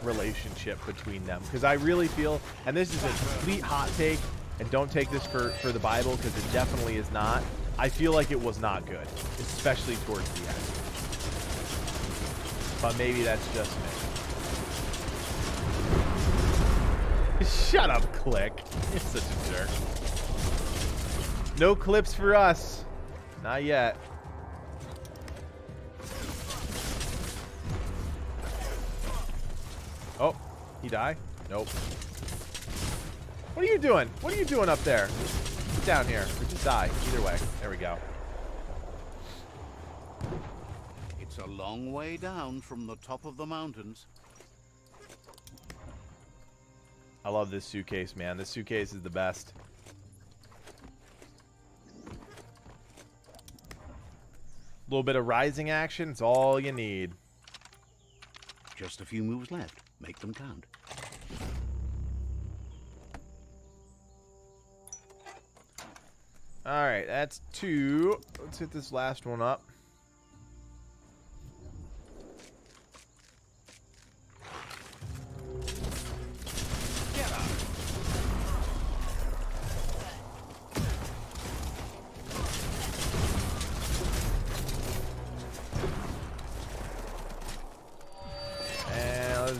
relationship between them, because I really feel, and this is a complete hot take, and don't take this for the Bible, because it definitely is not, I feel like it was not good, especially towards the end. But maybe that's just me. Shut up, Click. You're such a jerk. No clips for us. Not yet. Oh, he died? Nope. What are you doing? What are you doing up there? Get down here. Or just die. Either way. There we go. It's a long way down from the top of the mountains. I love this suitcase, man. This suitcase is the best. A little bit of rising action. It's all you need. Just a few moves left. Make them count. All right, that's 2. Let's hit this last one up.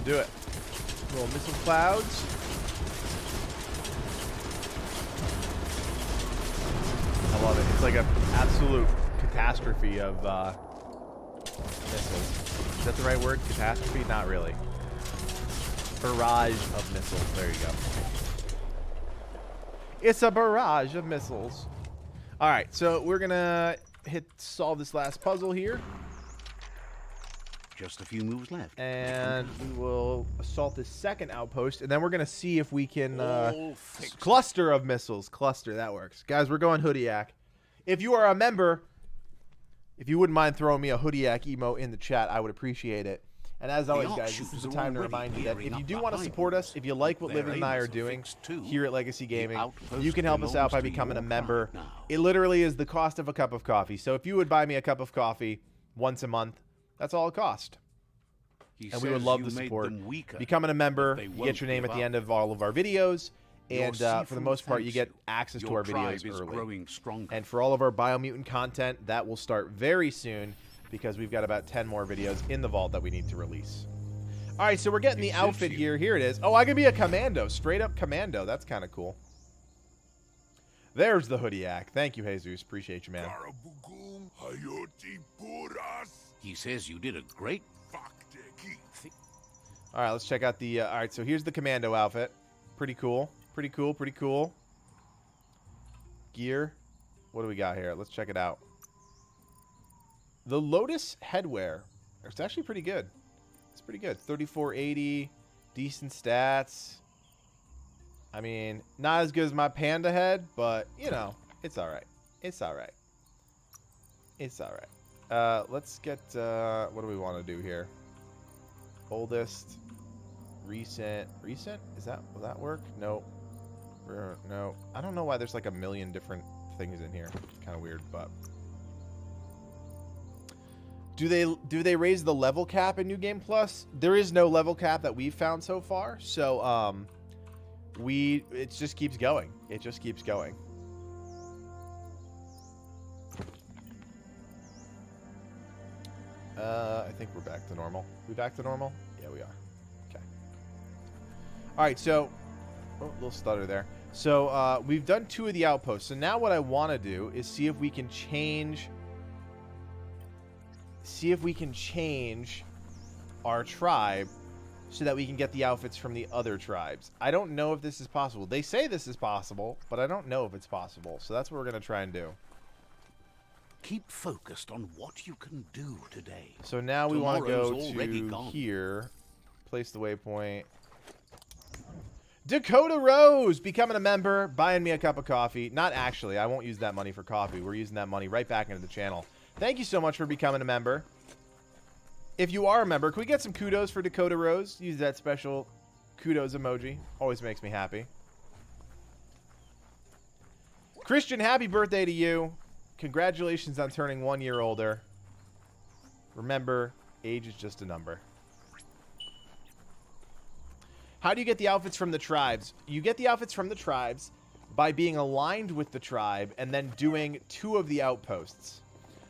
Do it. Little missile clouds. I love it. It's like an absolute catastrophe of missiles. Is that the right word? Catastrophe? Not really. Barrage of missiles. There you go. It's a barrage of missiles. All right, so we're gonna solve this last puzzle here. Just a few moves left. And we will assault this second outpost, and then we're gonna see if we can cluster of missiles. Cluster, that works. Guys, we're going Codiak. If you are a member, if you wouldn't mind throwing me a Codiak emote in the chat, I would appreciate it. And as always, guys, this is the time to remind you that if you do want to support us, if you like what Living and I are doing here at Legacy Gaming, you can help us out by becoming a member. It literally is the cost of a cup of coffee. So if you would buy me a cup of coffee once a month, that's all it costs. And we would love the support. Becoming a member, you get your name at the end of all of our videos. And for the most part, you get access to our videos early. And for all of our Biomutant content, that will start very soon, because we've got about 10 more videos in the vault that we need to release. All right, so we're getting the outfit here. Here it is. Oh, I can be a commando. Straight up commando. That's kind of cool. There's the Codiak. Thank you, Jesus. Appreciate you, man. He says you did a great... All right, let's check out the... all right, so here's the commando outfit. Pretty cool. Pretty cool. Pretty cool. Gear. What do we got here? Let's check it out. The Lotus headwear. It's actually pretty good. It's pretty good. 3480. Decent stats. I mean, not as good as my panda head, but, you know, it's all right. It's all right. It's all right. Let's get, what do we want to do here? Oldest. Recent. Recent? Will that work? No. No. I don't know why there's like a million different things in here. It's kind of weird, but... Do they raise the level cap in New Game Plus? There is no level cap that we've found so far, so it just keeps going. It just keeps going. I think we're back to normal. We back to normal? Yeah, we are. Okay. All right, so a little stutter there. So we've done 2 of the outposts. So now what I want to do is see if we can change. See if we can change our tribe so that we can get the outfits from the other tribes. I don't know if this is possible. They say this is possible, but I don't know if it's possible. So that's what we're going to try and do. Keep focused on what you can do today. So now we want to go to here. Place the waypoint. Dakota Rose becoming a member, buying me a cup of coffee. Not actually. I won't use that money for coffee. We're using that money right back into the channel. Thank you so much for becoming a member. If you are a member, can we get some kudos for Dakota Rose? Use that special kudos emoji. Always makes me happy. Christian, happy birthday to you. Congratulations on turning 1 year older. Remember, age is just a number. How do you get the outfits from the tribes? You get the outfits from the tribes by being aligned with the tribe and then doing 2 of the outposts.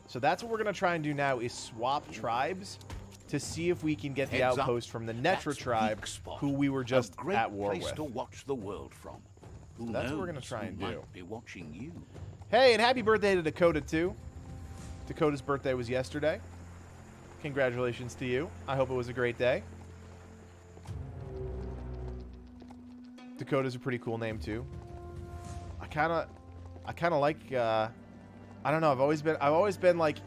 So that's what we're going to try and do now, is swap tribes to see if we can get the outpost from the Netra tribe, who we were just at war with. To watch the world from. So that's what we're going to try and do. Be watching you. Hey, and happy birthday to Dakota, too. Dakota's birthday was yesterday. Congratulations to you. I hope it was a great day. Dakota's a pretty cool name, too. I kind of like... I don't know. I've always been like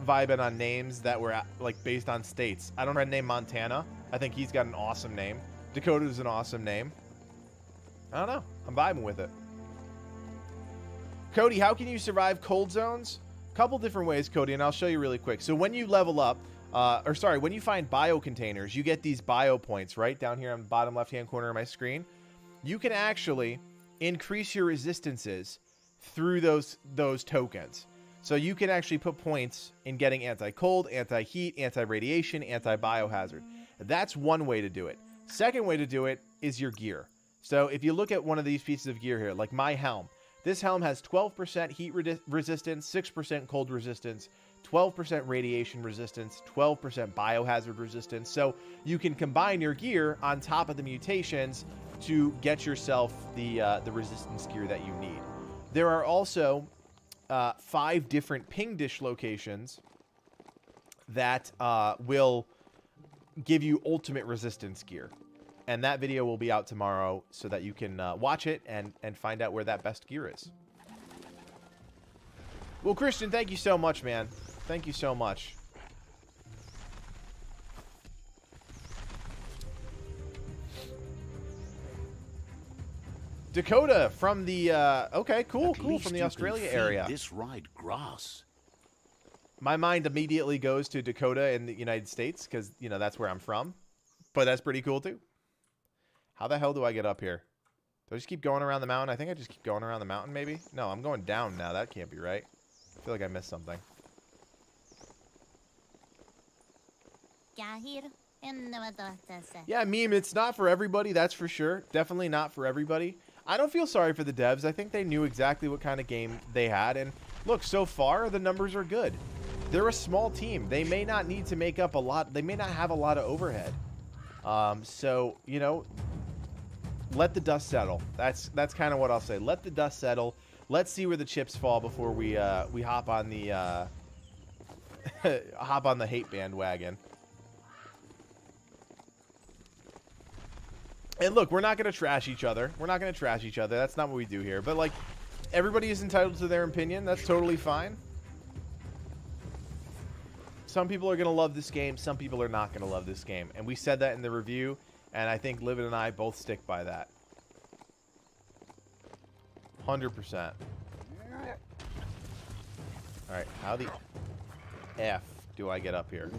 vibing on names that were like based on states. I don't know. Name Montana. I think he's got an awesome name. Dakota's an awesome name. I don't know. I'm vibing with it. Cody, how can you survive cold zones? Couple different ways, Cody, and I'll show you really quick. So when you level up, when you find bio containers, you get these bio points right down here on the bottom left-hand corner of my screen. You can actually increase your resistances through those tokens. So you can actually put points in getting anti-cold, anti-heat, anti-radiation, anti-biohazard. That's one way to do it. Second way to do it is your gear. So if you look at one of these pieces of gear here, like my helm, this helm has 12% heat resistance, 6% cold resistance, 12% radiation resistance, 12% biohazard resistance. So you can combine your gear on top of the mutations to get yourself the resistance gear that you need. There are also 5 different ping dish locations that will give you ultimate resistance gear. And that video will be out tomorrow so that you can watch it and find out where that best gear is. Well, Christian, thank you so much, man. Thank you so much. Dakota from the okay, cool, from the Australia area. This ride grass. My mind immediately goes to Dakota in the United States because, you know, that's where I'm from. But that's pretty cool too. How the hell do I get up here? Do I just keep going around the mountain? I think I just keep going around the mountain, maybe. No, I'm going down now. That can't be right. I feel like I missed something. Yeah, meme, it's not for everybody, that's for sure. Definitely not for everybody. I don't feel sorry for the devs. I think they knew exactly what kind of game they had. And look, so far, the numbers are good. They're a small team. They may not need to make up a lot. They may not have a lot of overhead. So, you know, let the dust settle. That's kind of what I'll say. Let the dust settle. Let's see where the chips fall before we hop on the hop on the hate bandwagon. And look, we're not going to trash each other. We're not going to trash each other. That's not what we do here. But, like, everybody is entitled to their opinion. That's totally fine. Some people are going to love this game. Some people are not going to love this game. And we said that in the review. And I think Livid and I both stick by that. 100%. Alright, how the F do I get up here?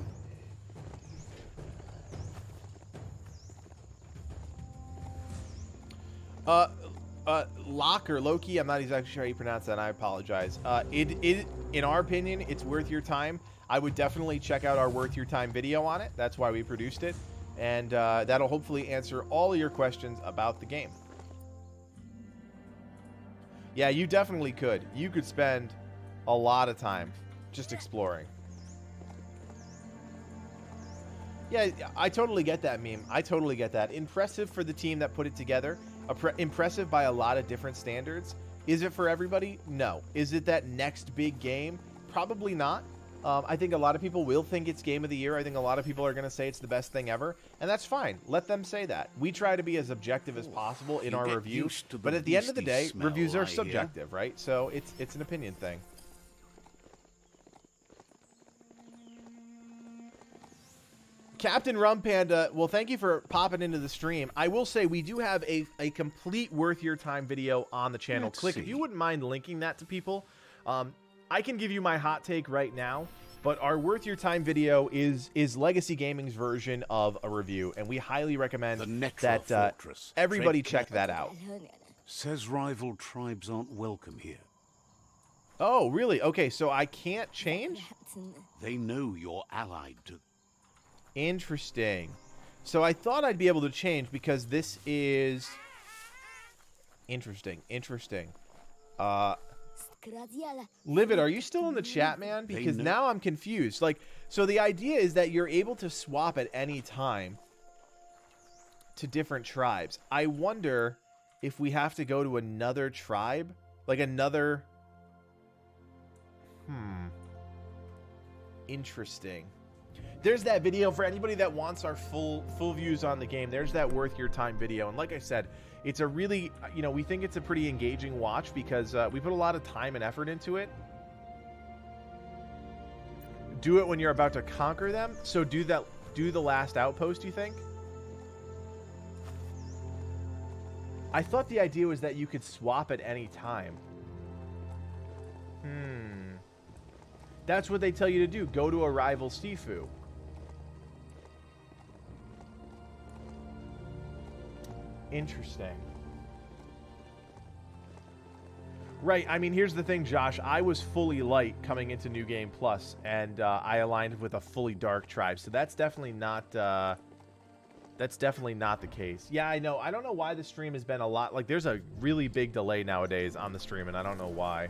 Locke or Loki, I'm not exactly sure how you pronounce that, and I apologize. In our opinion, it's worth your time. I would definitely check out our worth your time video on it. That's why we produced it. And that'll hopefully answer all of your questions about the game. Yeah, you definitely could. You could spend a lot of time just exploring. Yeah, I totally get that meme. I totally get that. Impressive for the team that put it together. Impressive by a lot of different standards. Is it for everybody? No. Is it that next big game? Probably not. I think a lot of people will think it's game of the year. I think a lot of people are going to say it's the best thing ever. And that's fine. Let them say that. We try to be as objective as possible in our review. But at the end of the day, reviews are subjective, right? So it's an opinion thing. Captain Rum Panda, well, thank you for popping into the stream. I will say we do have a complete worth your time video on the channel. Click, if you wouldn't mind linking that to people. I can give you my hot take right now, but our worth your time video is Legacy Gaming's version of a review, and we highly recommend that everybody check that out. Says rival tribes aren't welcome here. Oh, really? Okay, so I can't change? They know you're allied to... Interesting. So I thought I'd be able to change because this is... Interesting. Livid, are you still in the chat, man? Because now I'm confused. Like, so the idea is that you're able to swap at any time to different tribes. I wonder if we have to go to another tribe, like another... Interesting. There's that video for anybody that wants our full views on the game. There's that worth your time video. And like I said, it's a really, you know, we think it's a pretty engaging watch because we put a lot of time and effort into it. Do it when you're about to conquer them. So do the last outpost, you think? I thought the idea was that you could swap at any time. That's what they tell you to do. Go to a rival Sifu. Interesting. Right, I mean, here's the thing, Josh. I was fully light coming into New Game Plus, and I aligned with a fully dark tribe, so that's definitely not the case. Yeah, I know. I don't know why the stream has been a lot... Like, there's a really big delay nowadays on the stream, and I don't know why.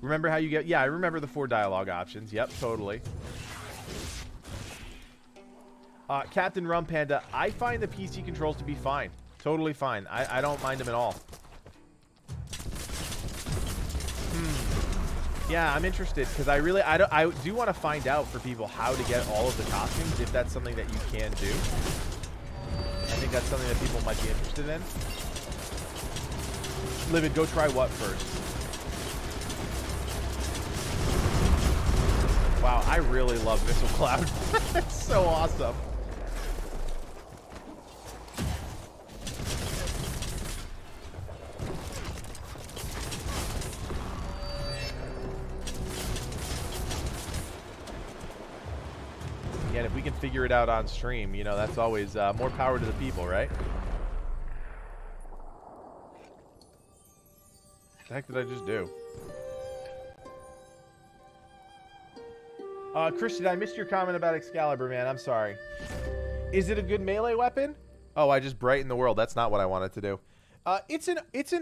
Remember how you get... Yeah, I remember the 4 dialogue options. Yep, totally. Captain Rum Panda, I find the PC controls to be fine. Totally fine. I don't mind them at all. Yeah, I'm interested because I do want to find out for people how to get all of the costumes, if that's something that you can do. I think that's something that people might be interested in. Livid, go try what first? Wow, I really love Missile Cloud. It's so awesome. Again, if we can figure it out on stream, you know, that's always more power to the people, right? What the heck did I just do? Christian, I missed your comment about Excalibur, man. I'm sorry. Is it a good melee weapon? Oh, I just brightened the world. That's not what I wanted to do. It's an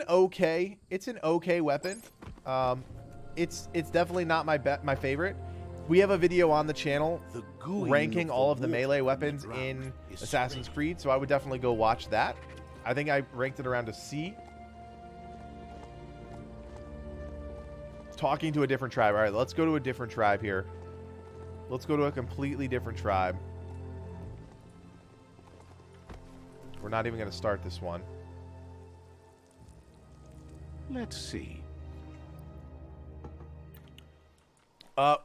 okay weapon. It's definitely not my favorite. We have a video on the channel ranking all of the melee weapons in Assassin's Creed, so I would definitely go watch that. I think I ranked it around a C. Talking to a different tribe. All right, let's go to a different tribe here. Let's go to a completely different tribe. We're not even going to start this one. Let's see.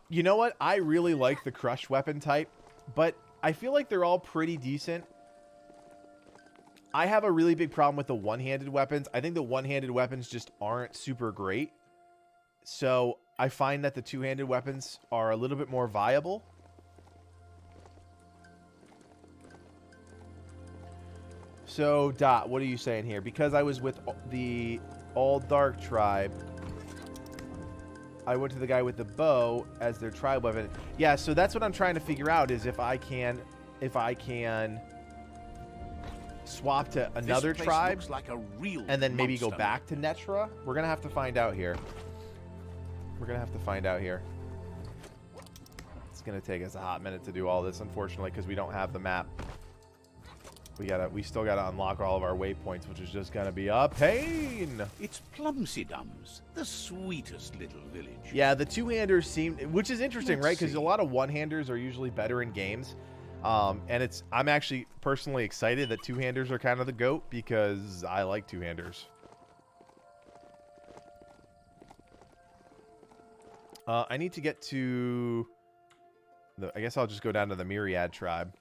You know what? I really like the crush weapon type, but I feel like they're all pretty decent. I have a really big problem with the one-handed weapons. I think the one-handed weapons just aren't super great. So I find that the two-handed weapons are a little bit more viable. So, Dot, what are you saying here? Because I was with the all-dark tribe, I went to the guy with the bow as their tribe weapon. Yeah, so that's what I'm trying to figure out, is if I can swap to another tribe like a real and then maybe go monster. back to Netra. We're going to have to find out here. We're going to have to find out here. It's going to take us a hot minute to do all this, unfortunately, because we don't have the map. We still gotta unlock all of our waypoints, which is just gonna be a pain. It's Plumsydums, the sweetest little village. Yeah, the two-handers seem, which is interesting, Let's right? Because see. a lot of one-handers are usually better in games, and I'm actually personally excited that two-handers are kind of the GOAT because I like two-handers. I need to get to I guess I'll just go down to the Myriad tribe.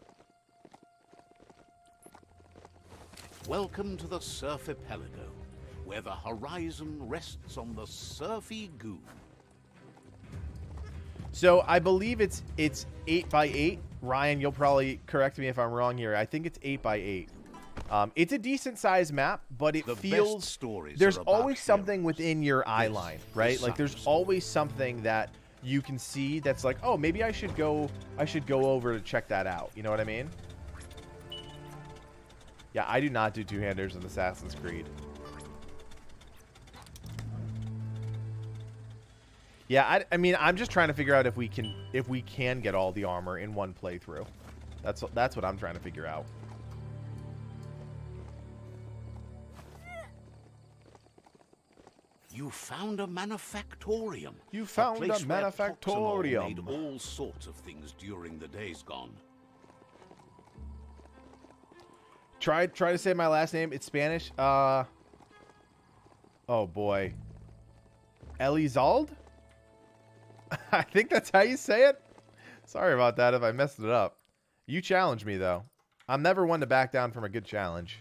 Welcome to the Surf Archipelago, where the horizon rests on the surfy goo. So I believe it's 8x8. Ryan, you'll probably correct me if I'm wrong here. I think it's 8x8. It's a decent sized map, but it feels stories there's are about always something heroes. within your eye This line, right? is Like there's suns. always something that you can see that's like, oh, maybe I should go over to check that out. You know what I mean? Yeah, I do not do two-handers in Assassin's Creed. Yeah, I mean, I'm just trying to figure out if we can get all the armor in one playthrough. That's what I'm trying to figure out. You found a manufactorium. You found a place where Proximol manufactorium. made all sorts of things during the days gone. Try to say my last name. It's Spanish. Oh boy. Elizalde? I think that's how you say it. Sorry about that if I messed it up. You challenged me though. I'm never one to back down from a good challenge.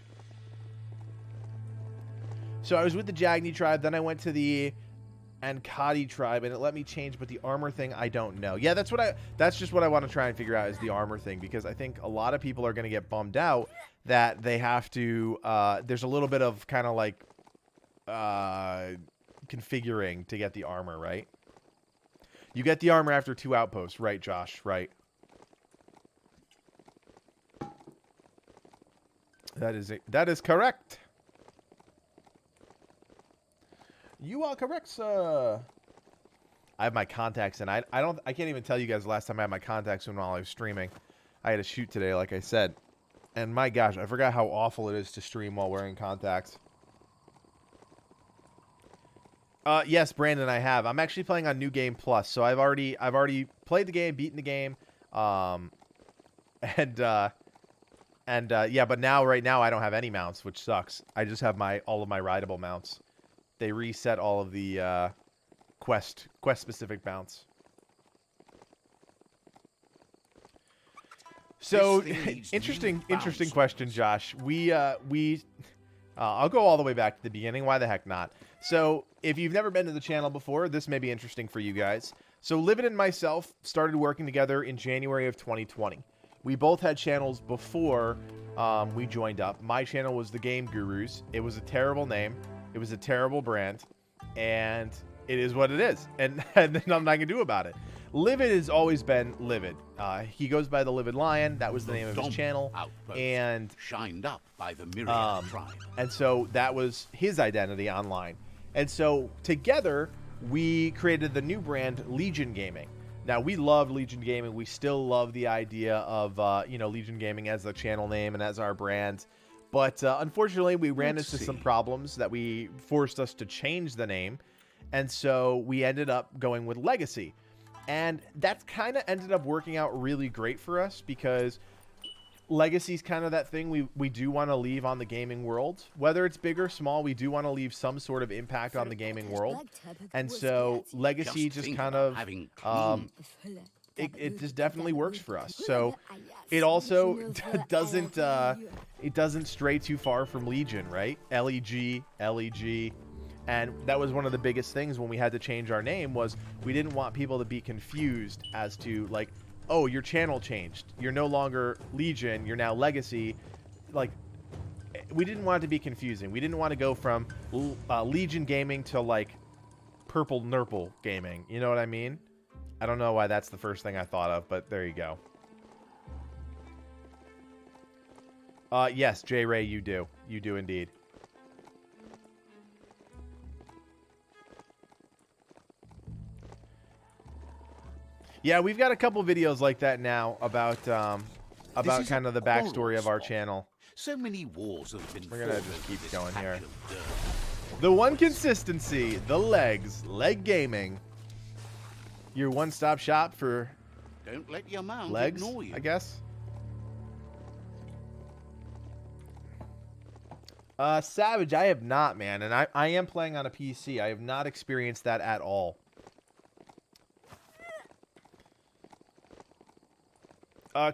So I was with the Jagne tribe, then I went to the Ankadi tribe, and it let me change, but the armor thing, I don't know. Yeah, that's just what I want to try and figure out is the armor thing, because I think a lot of people are going to get bummed out that they have to, there's a little bit of kind of like configuring to get the armor, right? You get the armor after 2 outposts, right, Josh? Right. That is correct. You are correct, sir. I have my contacts in. I can't even tell you guys the last time I had my contacts in while I was streaming. I had a shoot today, like I said. And my gosh, I forgot how awful it is to stream while wearing contacts. Yes, Brandon, I have. I'm actually playing on New Game Plus, so I've already played the game, beaten the game, and yeah. But right now, I don't have any mounts, which sucks. I just have all of my rideable mounts. They reset all of the quest specific mounts. So interesting question, Josh. I'll go all the way back to the beginning. Why the heck not? So if you've never been to the channel before, this may be interesting for you guys. So Livid and myself started working together in January of 2020. We both had channels before we joined up. My channel was The Game Gurus. It was a terrible name. It was a terrible brand. And it is what it is. And there's nothing I can do about it. Livid has always been Livid. He goes by the Livid Lion. That was the name of his channel. Outpost, and shined up by the Myriad tribe. And so that was his identity online. And so together we created the new brand Legion Gaming. Now we love Legion Gaming. We still love the idea of Legion Gaming as the channel name and as our brand. But unfortunately, we ran into some problems that we forced us to change the name. And so we ended up going with Legacy. And that's kind of ended up working out really great for us because Legacy's kind of that thing we do want to leave on the gaming world. Whether it's big or small, we do want to leave some sort of impact on the gaming world. And so Legacy just kind of it just definitely works for us. So it also doesn't stray too far from Legion, right? LEG. And that was one of the biggest things when we had to change our name was we didn't want people to be confused as to like, oh, your channel changed. You're no longer Legion. You're now Legacy. Like, we didn't want it to be confusing. We didn't want to go from Legion Gaming to like Purple Nurple Gaming. You know what I mean? I don't know why that's the first thing I thought of, but there you go. Yes, J Ray, you do. You do indeed. Yeah, we've got a couple videos like that now about kind of the backstory of our channel. So many wars have been. We're gonna just keep going here. The one consistency, the legs, leg gaming. Your one-stop shop for don't let your mount legs, ignore you. I guess. Savage, I have not, man, and I am playing on a PC. I have not experienced that at all.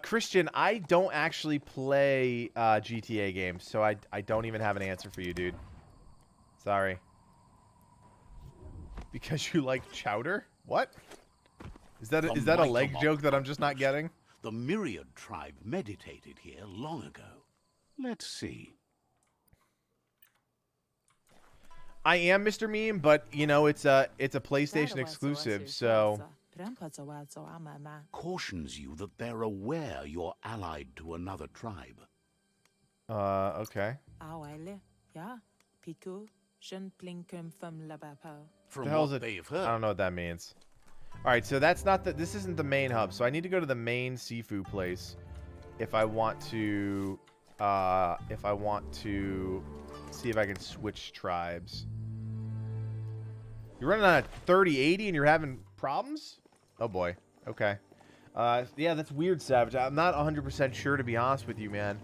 Christian, I don't actually play GTA games, so I don't even have an answer for you, dude. Sorry. Because you like chowder? What? Is that a leg joke that I'm just not getting? The Myriad tribe meditated here long ago. Let's see. I am Mr. Meme, but you know it's a PlayStation exclusive, so cautions you that they're aware you're allied to another tribe. Okay. From the hell's what it? they've heard. I don't know what that means. All right, so that's not this isn't the main hub, so I need to go to the main Sifu place if I want to see if I can switch tribes. You're running on a 3080 and you're having problems? Oh boy. Okay. Yeah, that's weird, Savage. I'm not 100% sure, to be honest with you, man.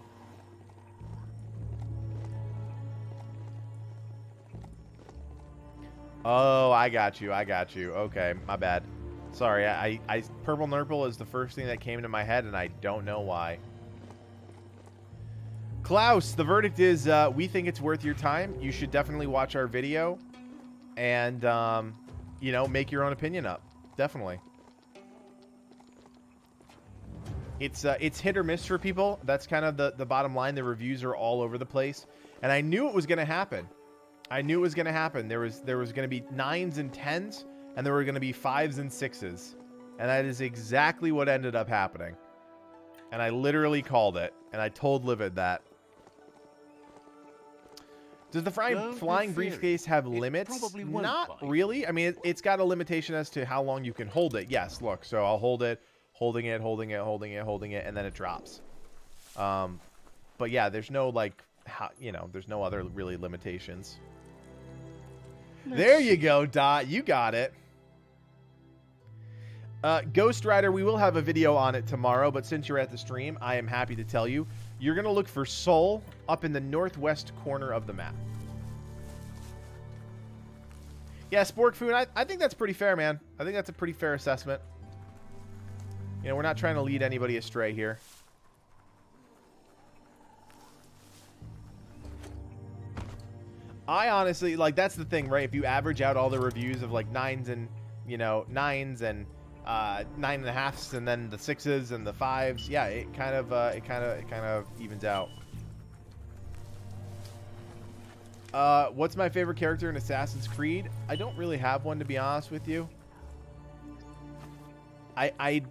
Oh, I got you. Okay, my bad. Sorry, I Purple Nurple is the first thing that came to my head, and I don't know why. Klaus, the verdict is we think it's worth your time. You should definitely watch our video and, you know, make your own opinion up. Definitely. It's hit or miss for people. That's kind of the bottom line. The reviews are all over the place. And I knew it was going to happen. There was going to be 9s and 10s, and there were going to be 5s and 6s. And that is exactly what ended up happening. And I literally called it, and I told Livid that. Does the flying briefcase have limits? Not really. I mean, it's got a limitation as to how long you can hold it. Yes, look. So I'll hold it, holding it, and then it drops. But yeah, there's no, like, there's no other really limitations. There you go, Dot. You got it. Ghost Rider, we will have a video on it tomorrow, but since you're at the stream, I am happy to tell you, you're going to look for Soul up in the northwest corner of the map. Yeah, Sporkfoon, I think that's pretty fair, man. I think that's a pretty fair assessment. You know, we're not trying to lead anybody astray here. I honestly, like, that's the thing, right? If you average out all the reviews of, like, 9s and, you know, 9s and 9.5s and then the 6s and the 5s, yeah, it kind of evens out. What's my favorite character in Assassin's Creed? I don't really have one, to be honest with you. I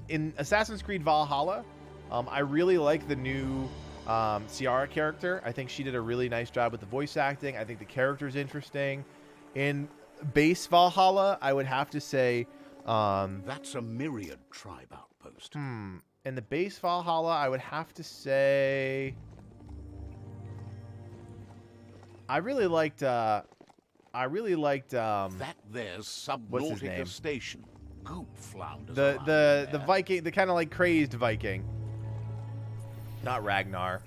in Assassin's Creed Valhalla, I really like the new Ciara character. I think she did a really nice job with the voice acting. I think the character's interesting. In base Valhalla, I would have to say That's a myriad tribe outpost. in the base Valhalla, I would have to say I really liked That there's Subnautica Station. Goop flounders the Viking, the kind of like crazed Viking. Not Ragnar.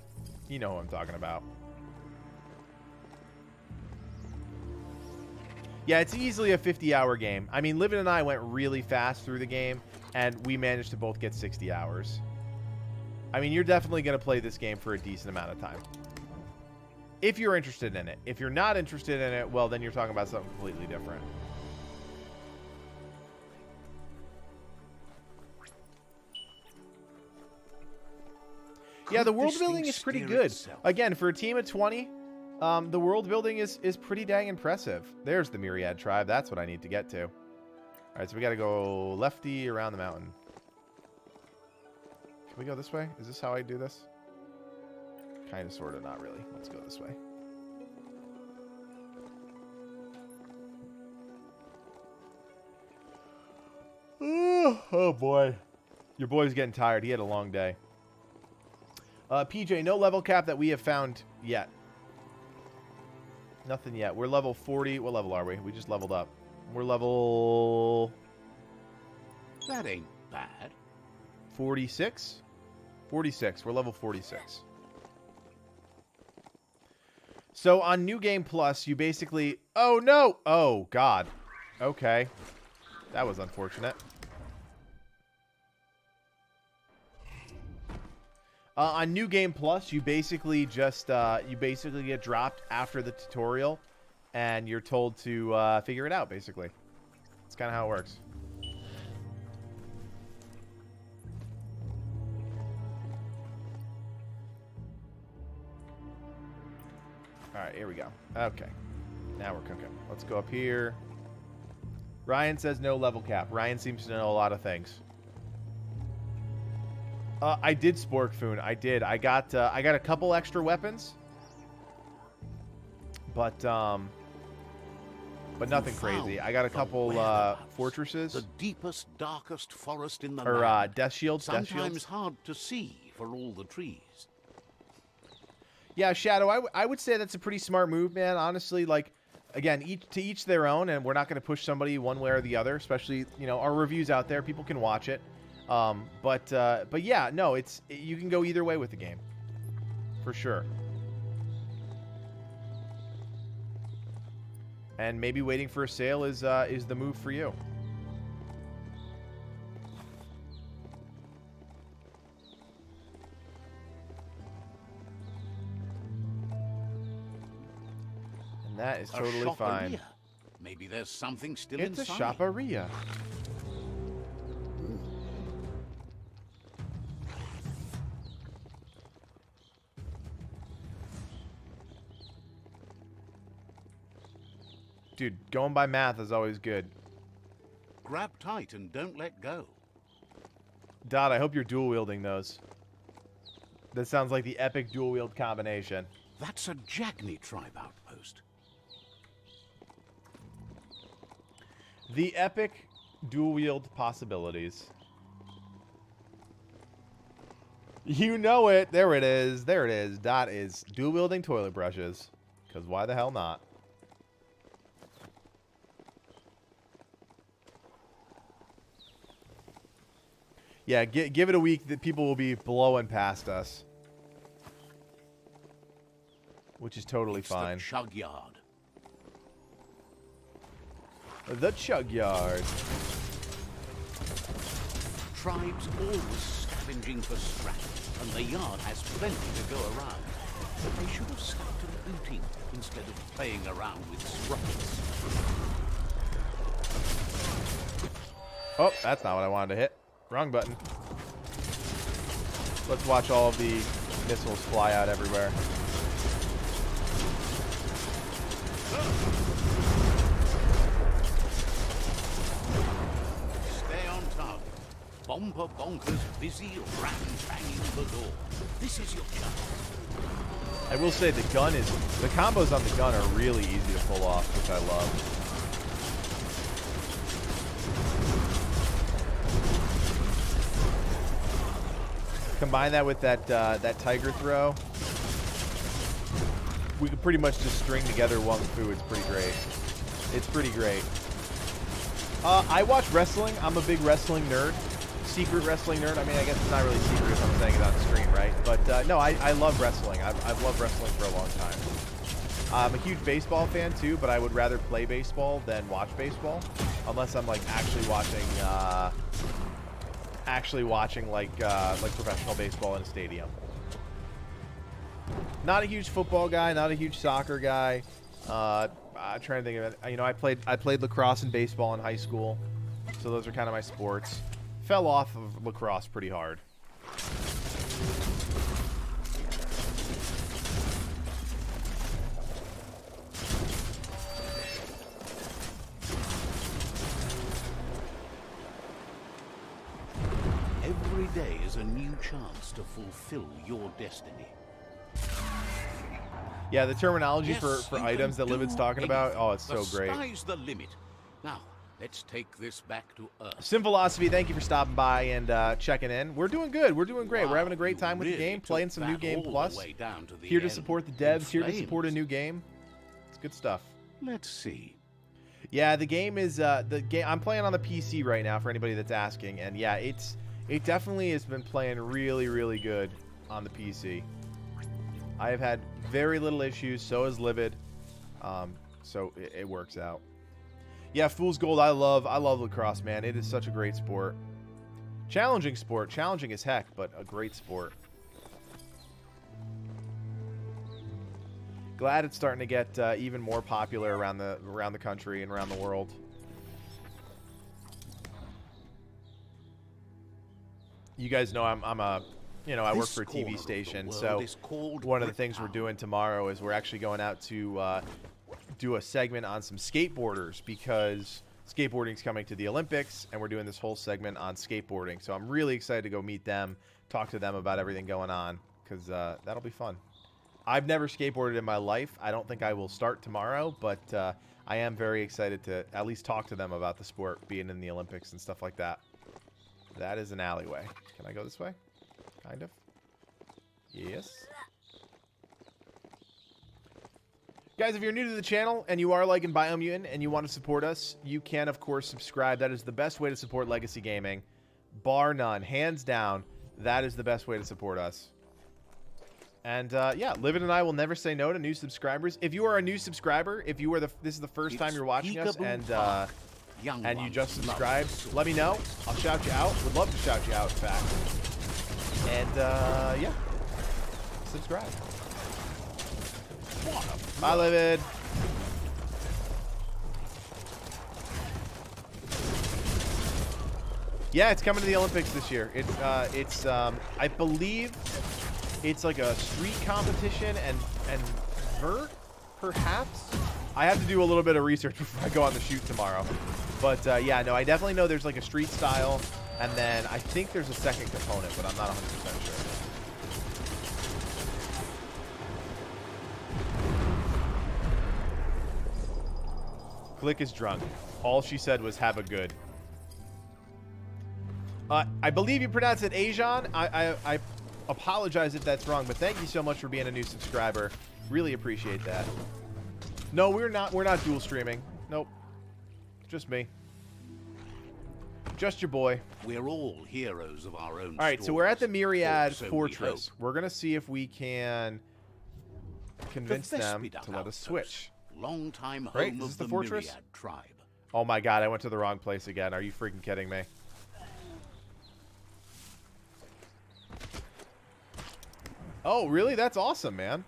You know who I'm talking about. Yeah, it's easily a 50-hour game. I mean, Livin and I went really fast through the game, and we managed to both get 60 hours. I mean, you're definitely going to play this game for a decent amount of time. If you're interested in it. If you're not interested in it, well, then you're talking about something completely different. Yeah, the world building is pretty good. Again, for a team of 20, the world building is pretty dang impressive. There's the Myriad tribe. That's what I need to get to. All right, so we got to go lefty around the mountain. Can we go this way? Is this how I do this? Kind of, sort of, not really. Let's go this way. Oh boy. Your boy's getting tired. He had a long day. PJ, no level cap that we have found yet. Nothing yet. We're level 40. What level are we? We just leveled up. We're level... That ain't bad. 46? 46. We're level 46. So on New Game Plus, you basically... Oh, no! Oh, God. Okay. That was unfortunate. On New Game Plus, you basically just get dropped after the tutorial, and you're told to figure it out. Basically, it's kind of how it works. All right, here we go. Okay, now we're cooking. Let's go up here. Ryan says no level cap. Ryan seems to know a lot of things. I did Sporkfoon. I did. I got a couple extra weapons, but nothing crazy. I got a couple fortresses. The deepest, darkest forest in the or land. death shields. Sometimes hard to see for all the trees. Yeah, Shadow. I would say that's a pretty smart move, man. Honestly, like, again, each their own, and we're not going to push somebody one way or the other. Especially, you know, our reviews out there, people can watch it. But yeah, no, you can go either way with the game, for sure. And maybe waiting for a sale is the move for you. And that is totally fine. Maybe there's something still inside. It's a shopperia. Dude, going by math is always good. Grab tight and don't let go. Dot, I hope you're dual wielding those. That sounds like the epic dual wield combination. That's a Jagne tribe outpost. The epic dual wield possibilities. You know it. There it is. There it is. Dot is dual wielding toilet brushes. Because why the hell not? Yeah, give it a week that people will be blowing past us. Which is totally fine. The chug yard. The chug yard. Tribes always scavenging for scrap, and the yard has plenty to go around. But they should have stuck to looting instead of playing around with sprockets. Oh, that's not what I wanted to hit. Wrong button. Let's watch all of the missiles fly out everywhere. Stay on target. Bomber bonkers busy ram-banging the door. This is your chance. I will say the combos on the gun are really easy to pull off, which I love. Combine that with that tiger throw. We could pretty much just string together Wung Fu. It's pretty great. It's pretty great. I watch wrestling. I'm a big wrestling nerd. Secret wrestling nerd. I mean, I guess it's not really secret if I'm saying it on screen, right? But no, I love wrestling. I've loved wrestling for a long time. I'm a huge baseball fan too, but I would rather play baseball than watch baseball, unless I'm like actually watching like professional baseball in a stadium. Not a huge football guy, not a huge soccer guy. I'm trying to think of it. You know, I played lacrosse and baseball in high school, so those are kind of my sports. Fell off of lacrosse pretty hard. Every day is a new chance to fulfill your destiny. Yeah, the terminology Yes, for you items that can Livid's do talking about, anything. oh, it's so The great. sky's the limit. Now, let's take this back to Earth. Simphilosophy, thank you for stopping by and checking in. We're doing good. We're doing great. Wow, We're having a great time you with the really game, playing took some New that Game all the Plus. way down to the Here to end support the in devs, here to support a flames. new game. It's good stuff. Let's see. Yeah, the game is I'm playing on the PC right now for anybody that's asking, and yeah, it definitely has been playing really, really good on the PC. I have had very little issues. So has Livid, so it works out. Yeah, Fool's Gold. I love lacrosse, man. It is such a great sport. Challenging sport, challenging as heck, but a great sport. Glad it's starting to get even more popular around the country and around the world. You guys know I'm a I work for a TV station, so one of the things we're doing tomorrow is we're actually going out to do a segment on some skateboarders, because skateboarding's coming to the Olympics, and we're doing this whole segment on skateboarding. So I'm really excited to go meet them, talk to them about everything going on, because that'll be fun. I've never skateboarded in my life. I don't think I will start tomorrow, but I am very excited to at least talk to them about the sport being in the Olympics and stuff like that. That is an alleyway. Can I go this way? Kind of. Yes. Guys, if you're new to the channel and you are liking Biomutant and you want to support us, you can, of course, subscribe. That is the best way to support Legacy Gaming. Bar none. Hands down, that is the best way to support us. And, yeah, Livid and I will never say no to new subscribers. If you are a new subscriber, if you are this is the first time you're watching us and you just subscribed, let me know. I'll shout you out. Would love to shout you out, in fact. And, yeah, subscribe. Bye, Livid. Yeah, it's coming to the Olympics this year. It's I believe it's like a street competition and vert, perhaps. I have to do a little bit of research before I go on the shoot tomorrow. But yeah, no, I definitely know there's like a street style, and then I think there's a second component, but I'm not 100% sure. Click is drunk. All she said was have a good. I believe you pronounce it Ajan. I apologize if that's wrong, but thank you so much for being a new subscriber. Really appreciate that. No, we're not dual streaming. Nope. Just me. Just your boy. We're all heroes of our own All right, so we're at the stories, Myriad or so we Fortress. hope. We're going to see if we can convince The them Vespidar to let us Outpost, switch. Longtime Right, home is this of the the fortress? Myriad tribe. Oh my god, I went to the wrong place again. Are you freaking kidding me? Oh, really? That's awesome, man.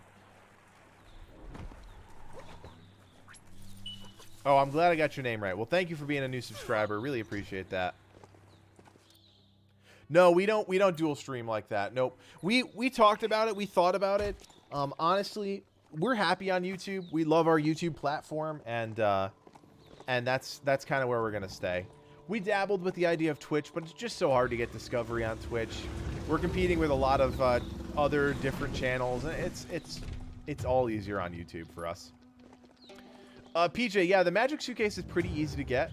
Oh, I'm glad I got your name right. Well, thank you for being a new subscriber. Really appreciate that. No, we don't dual stream like that. Nope. We talked about it. We thought about it. Honestly, we're happy on YouTube. We love our YouTube platform, and that's kind of where we're gonna stay. We dabbled with the idea of Twitch, but it's just so hard to get discovery on Twitch. We're competing with a lot of other different channels, and it's all easier on YouTube for us. PJ, yeah, the magic suitcase is pretty easy to get.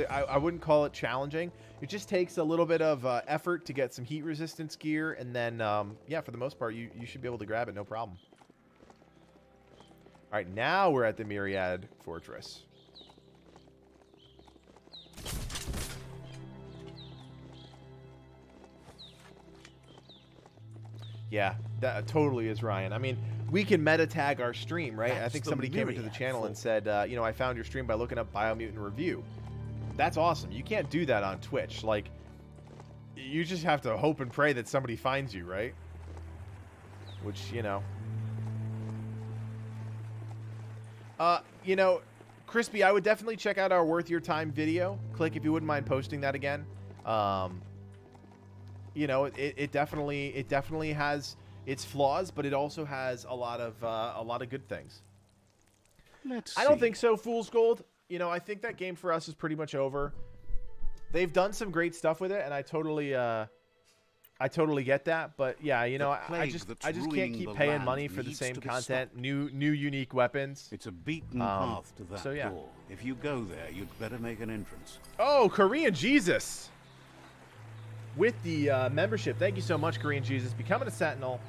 I wouldn't call it challenging. It just takes a little bit of effort to get some heat resistance gear, and then yeah, for the most part, you should be able to grab it, no problem. All right, now we're at the Myriad Fortress. Yeah, that totally is Ryan. I mean, we can meta tag our stream, right? I think somebody came into the channel and said, you know, I found your stream by looking up Biomutant Review. That's awesome. You can't do that on Twitch. Like, you just have to hope and pray that somebody finds you, right? Which, you know. You know, Crispy, I would definitely check out our Worth Your Time video. Click if you wouldn't mind posting that again. You know, it definitely has its flaws, but it also has a lot of good things. I don't think so, Fool's Gold. You know, I think that game for us is pretty much over. They've done some great stuff with it, and I totally get that. But yeah, you know, I just can't keep paying money for the same content, new unique weapons. It's a beaten path to that so yeah. door. If you go there, you'd better make an entrance. Oh, Korean Jesus! With the membership, thank you so much, Korean Jesus. Becoming a Sentinel.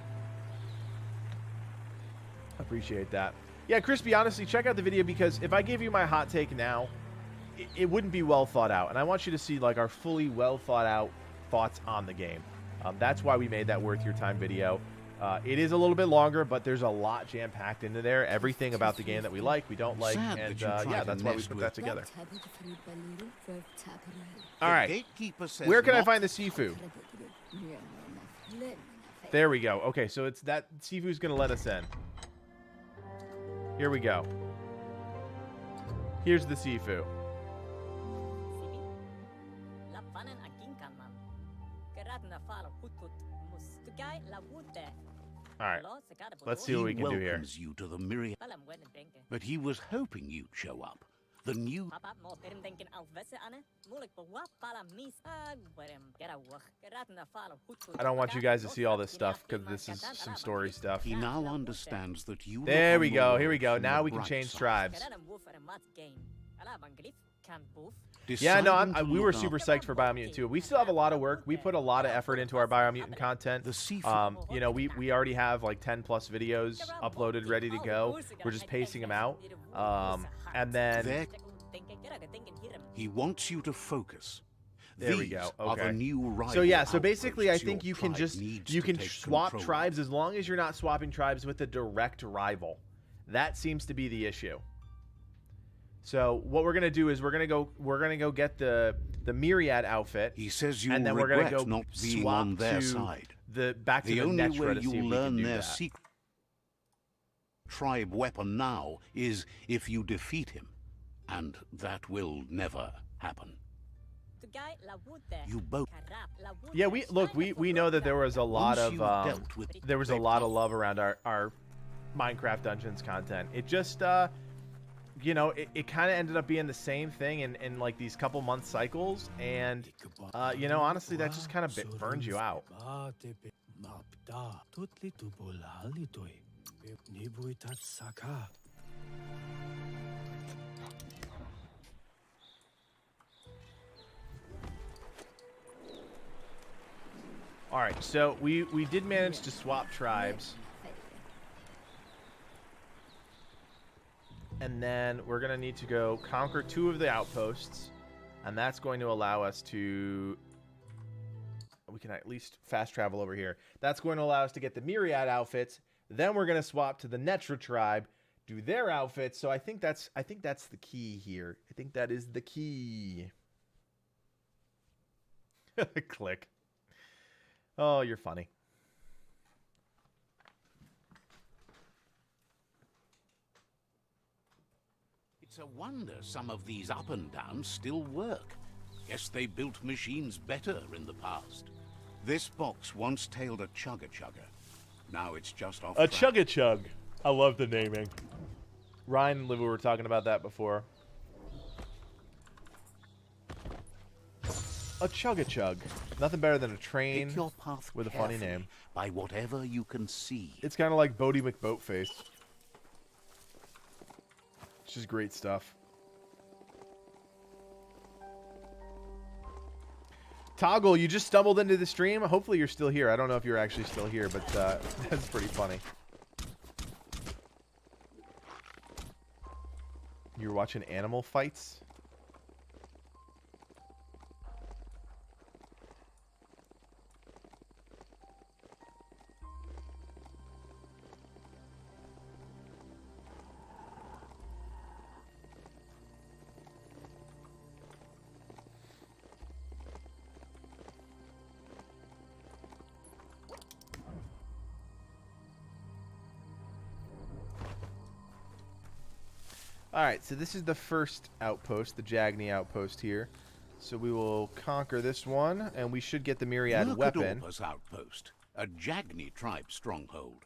Appreciate that. Yeah, Crispy, honestly, check out the video, because if I gave you my hot take now, it wouldn't be well thought out. And I want you to see, like, our fully well thought out thoughts on the game. That's why we made that Worth Your Time video. It is a little bit longer, but there's a lot jam-packed into there. Everything about the game that we like, we don't like, and yeah, that's why we put that together. All right, where can I find the Sifu? There we go. Okay, so it's that Sifu's going to let us in. Here we go. Here's the Sifu. All right, let's see what we can do here. You to the Myriad, but he was hoping you'd show up. The new... I don't want you guys to see all this stuff, because this is some story stuff. He now understands that you... There we go. Here we go. Now we can change tribes. Yeah, no, we were super psyched for Biomutant 2. We still have a lot of work. We put a lot of effort into our Biomutant content. You know, we already have like 10 plus videos uploaded, ready to go. We're just pacing them out. And then... He wants you to focus. There we go. Okay. New so yeah, so basically I think you can swap tribes as long as you're not swapping tribes with a direct rival. That seems to be the issue. So what we're gonna do is we're gonna go get the Myriad outfit. He says you and then we're gonna go not being swap on their to side. back to the only way to see you if we learn can do their that. secret tribe weapon now is if you defeat him, and that will never happen. You both. Yeah, we know that there was a lot of love around our Minecraft Dungeons content. It just you know, it kind of ended up being the same thing in like these couple month cycles, and you know, honestly, that just kind of burns you out. All right, so we did manage to swap tribes. And then we're going to need to go conquer 2 of the outposts. And that's going to allow us to... We can at least fast travel over here. That's going to allow us to get the Myriad outfits. Then we're going to swap to the Netra tribe, do their outfits. So I think that's the key here. I think that is the key. Click. Oh, you're funny. It's a wonder some of these up and downs still work. Guess they built machines better in the past. This box once tailed a chugga-chugga. Now it's just off A track. chugga-chug. I love the naming. Ryan and Liv were talking about that before. A chugga-chug. Nothing better than a train Pick your path with a funny name. by whatever you can see. It's kind of like Bodie McBoatface. It's just great stuff. Toggle, you just stumbled into the stream. Hopefully you're still here. I don't know if you're actually still here, but that's pretty funny. You're watching animal fights? Alright, so this is the first outpost, the Jagne Outpost here. So we will conquer this one, and we should get the Myriad weapon. Outpost, a Jagne tribe stronghold.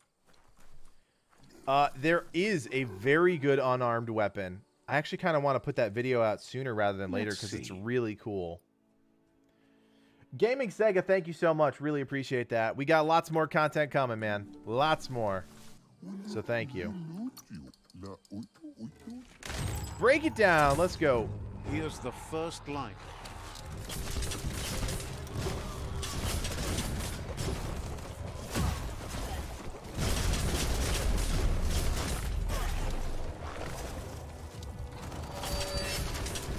There is a very good unarmed weapon. I actually kind of want to put that video out sooner rather than later because it's really cool. Gaming Sega, thank you so much. Really appreciate that. We got lots more content coming, man. Lots more. So thank you. Break it down. Let's go. Here's the first light.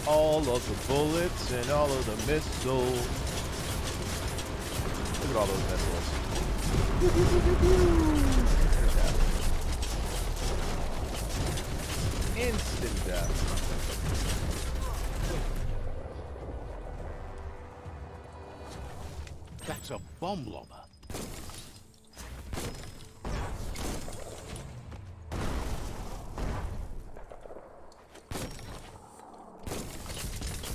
All of the bullets and all of the missiles. Look at all those missiles. Instant death. That's a bomb lobber.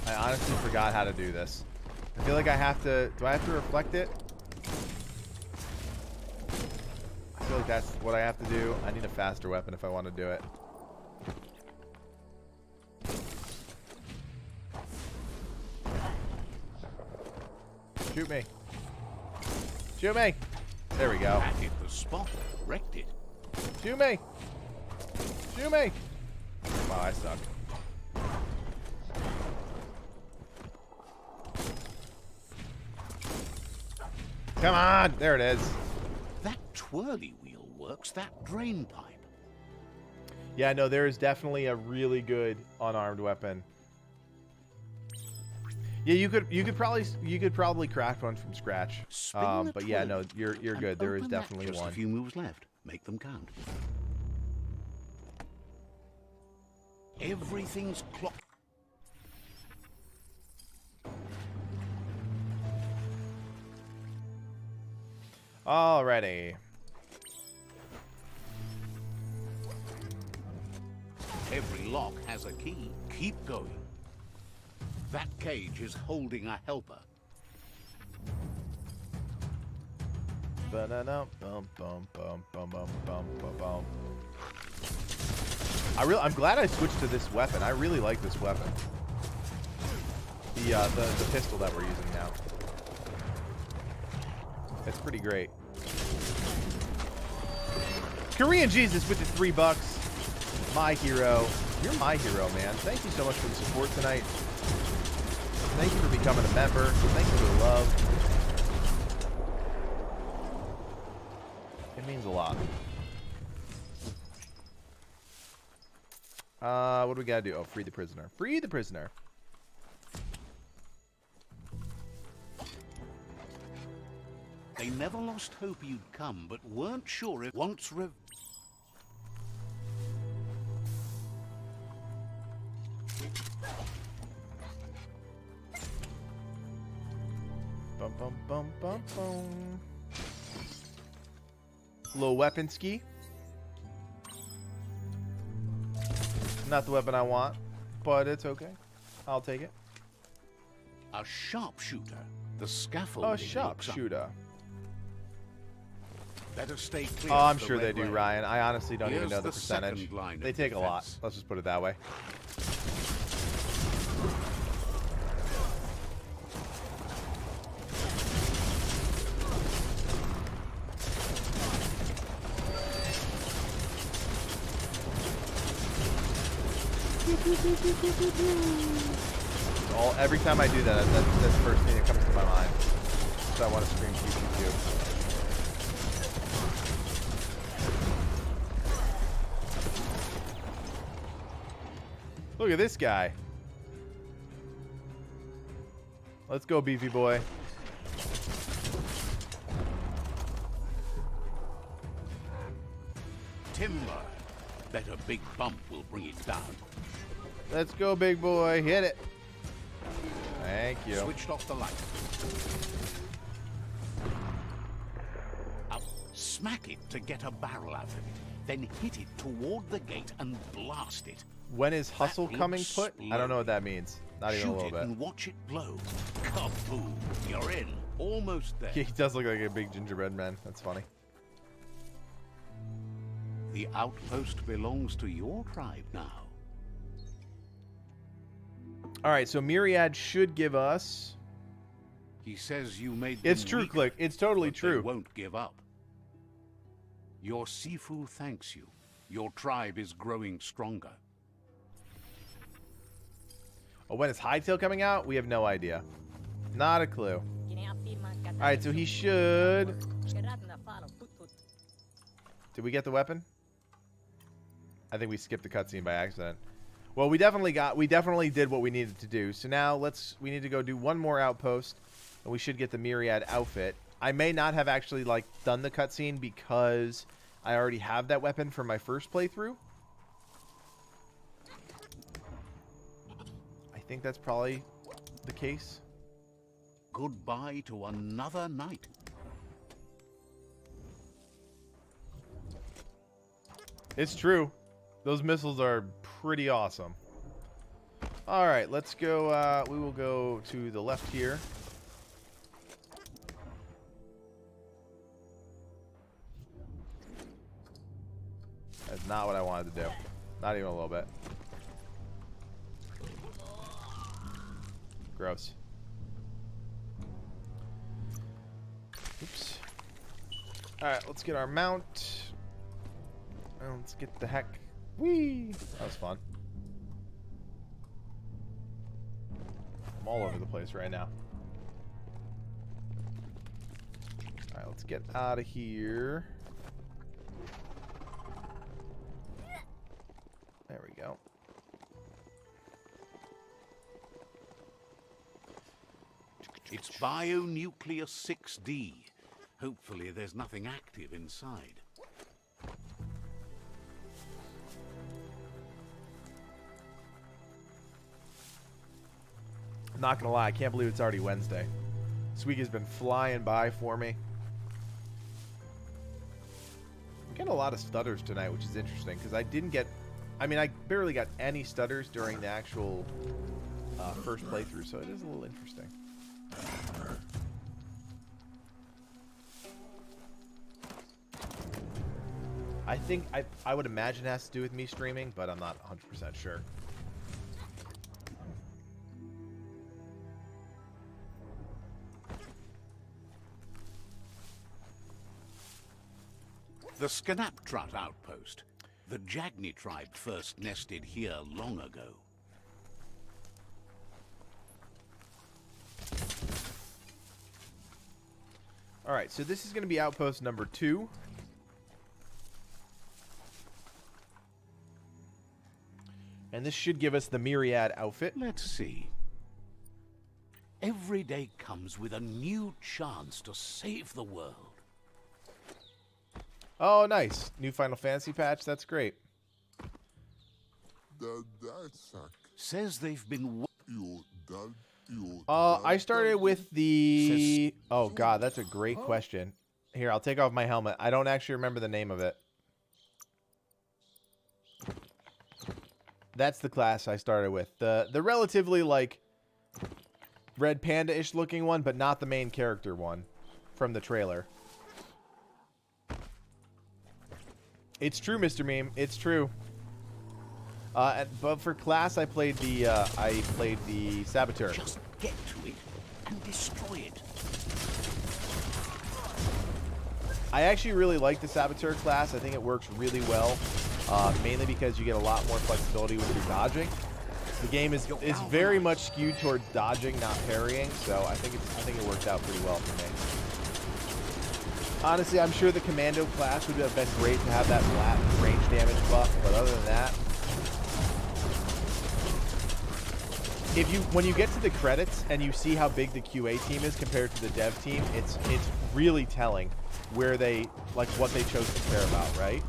I honestly forgot how to do this. I feel like I have to... Do I have to reflect it? I feel like that's what I have to do. I need a faster weapon if I want to do it. Shoot me. Shoot me. There we go. That hit the spot. Wrecked it. Shoot me. Shoot me. Wow, I suck. Come on. There it is. That twirly wheel works that drain pipe. Yeah, no, there is definitely a really good unarmed weapon. Yeah, you could probably craft one from scratch. But yeah, no, you're good. There is definitely Just one. a few moves left. Make them count. Everything's clock. Alrighty. Every lock has a key. Keep going. That cage is holding a helper. I'm glad I switched to this weapon. I really like this weapon. The pistol that we're using now. It's pretty great. Korean Jesus with the $3. My hero. You're my hero, man. Thank you so much for the support tonight. Thank you for becoming a member. Thank you for the love. It means a lot. What do we gotta do? Oh, free the prisoner. Free the prisoner. They never lost hope you'd come, but weren't sure if once Bum bum bum bum bum. Little weapon ski. Not the weapon I want, but it's okay. I'll take it. a sharpshooter. The scaffold. A sharpshooter. Better stay clear. Oh, I'm of the sure they red do, way. Ryan. I honestly don't even Here's know the the second percentage. line They of take a lot. defense. Let's just put it that way. Every time I do that, that's the first thing that comes to my mind. So I want to scream pew pew pew. Look at this guy. Let's go, beefy boy. Timber. Bet a big bump will bring it down. Let's go, big boy. Hit it. Thank you. Switched off the light. Up, smack it to get a barrel out of it. Then hit it toward the gate and blast it. When is hustle That coming looks put? I don't know what that means. Not even a Shoot little it bit. and watch it blow. Kaboom! You're in. Almost there. He does look like a big gingerbread man. That's funny. The outpost belongs to your tribe now. All right, so Myriad should give us... He says you made It's them true, weaker, Click. It's totally but they true. won't give up. Your Sifu thanks you. Your tribe is growing stronger. Oh, when is Hightail coming out? We have no idea. Not a clue. All right, so he should... Did we get the weapon? I think we skipped the cutscene by accident. Well, we definitely did what we needed to do. So now we need to go do one more outpost, and we should get the Myriad outfit. I may not have actually done the cutscene because I already have that weapon from my first playthrough. I think that's probably the case. Goodbye to another night. It's true. Those missiles are pretty awesome. All right, let's go. We will go to the left here. That's not what I wanted to do. Not even a little bit. Gross. Oops. All right, let's get our mount. And let's get the heck. Whee! That was fun. I'm all over the place right now. All right, let's get out of here. There we go. It's Bionucleus 6D. Hopefully there's nothing active inside. Not gonna lie, I can't believe it's already Wednesday. This week has been flying by for me. I'm getting a lot of stutters tonight, which is interesting because I didn't get... I mean, I barely got any stutters during the actual first playthrough, so it is a little interesting. I think I would imagine it has to do with me streaming, but I'm not 100% sure. The Scanaptrat outpost. The Jagne tribe first nested here long ago. All right, so this is going to be outpost number 2. And this should give us the Myriad outfit. Let's see. Every day comes with a new chance to save the world. Oh, nice. New Final Fantasy patch. That's great. Says they've been... I started with the... Oh, God, that's a great question. Here, I'll take off my helmet. I don't actually remember the name of it. That's the class I started with. The relatively, like, red panda-ish looking one, but not the main character one from the trailer. It's true, Mr. Meme. It's true. But for class, I played the Saboteur. Just get to it and destroy it. I actually really like the Saboteur class. I think it works really well, mainly because you get a lot more flexibility with your dodging. The game is very much skewed toward dodging, not parrying, so I think it worked out pretty well for me. Honestly, I'm sure the Commando class would have been great to have that flat range damage buff, but other than that, when you get to the credits and you see how big the QA team is compared to the dev team, it's really telling where they, like, what they chose to care about, right?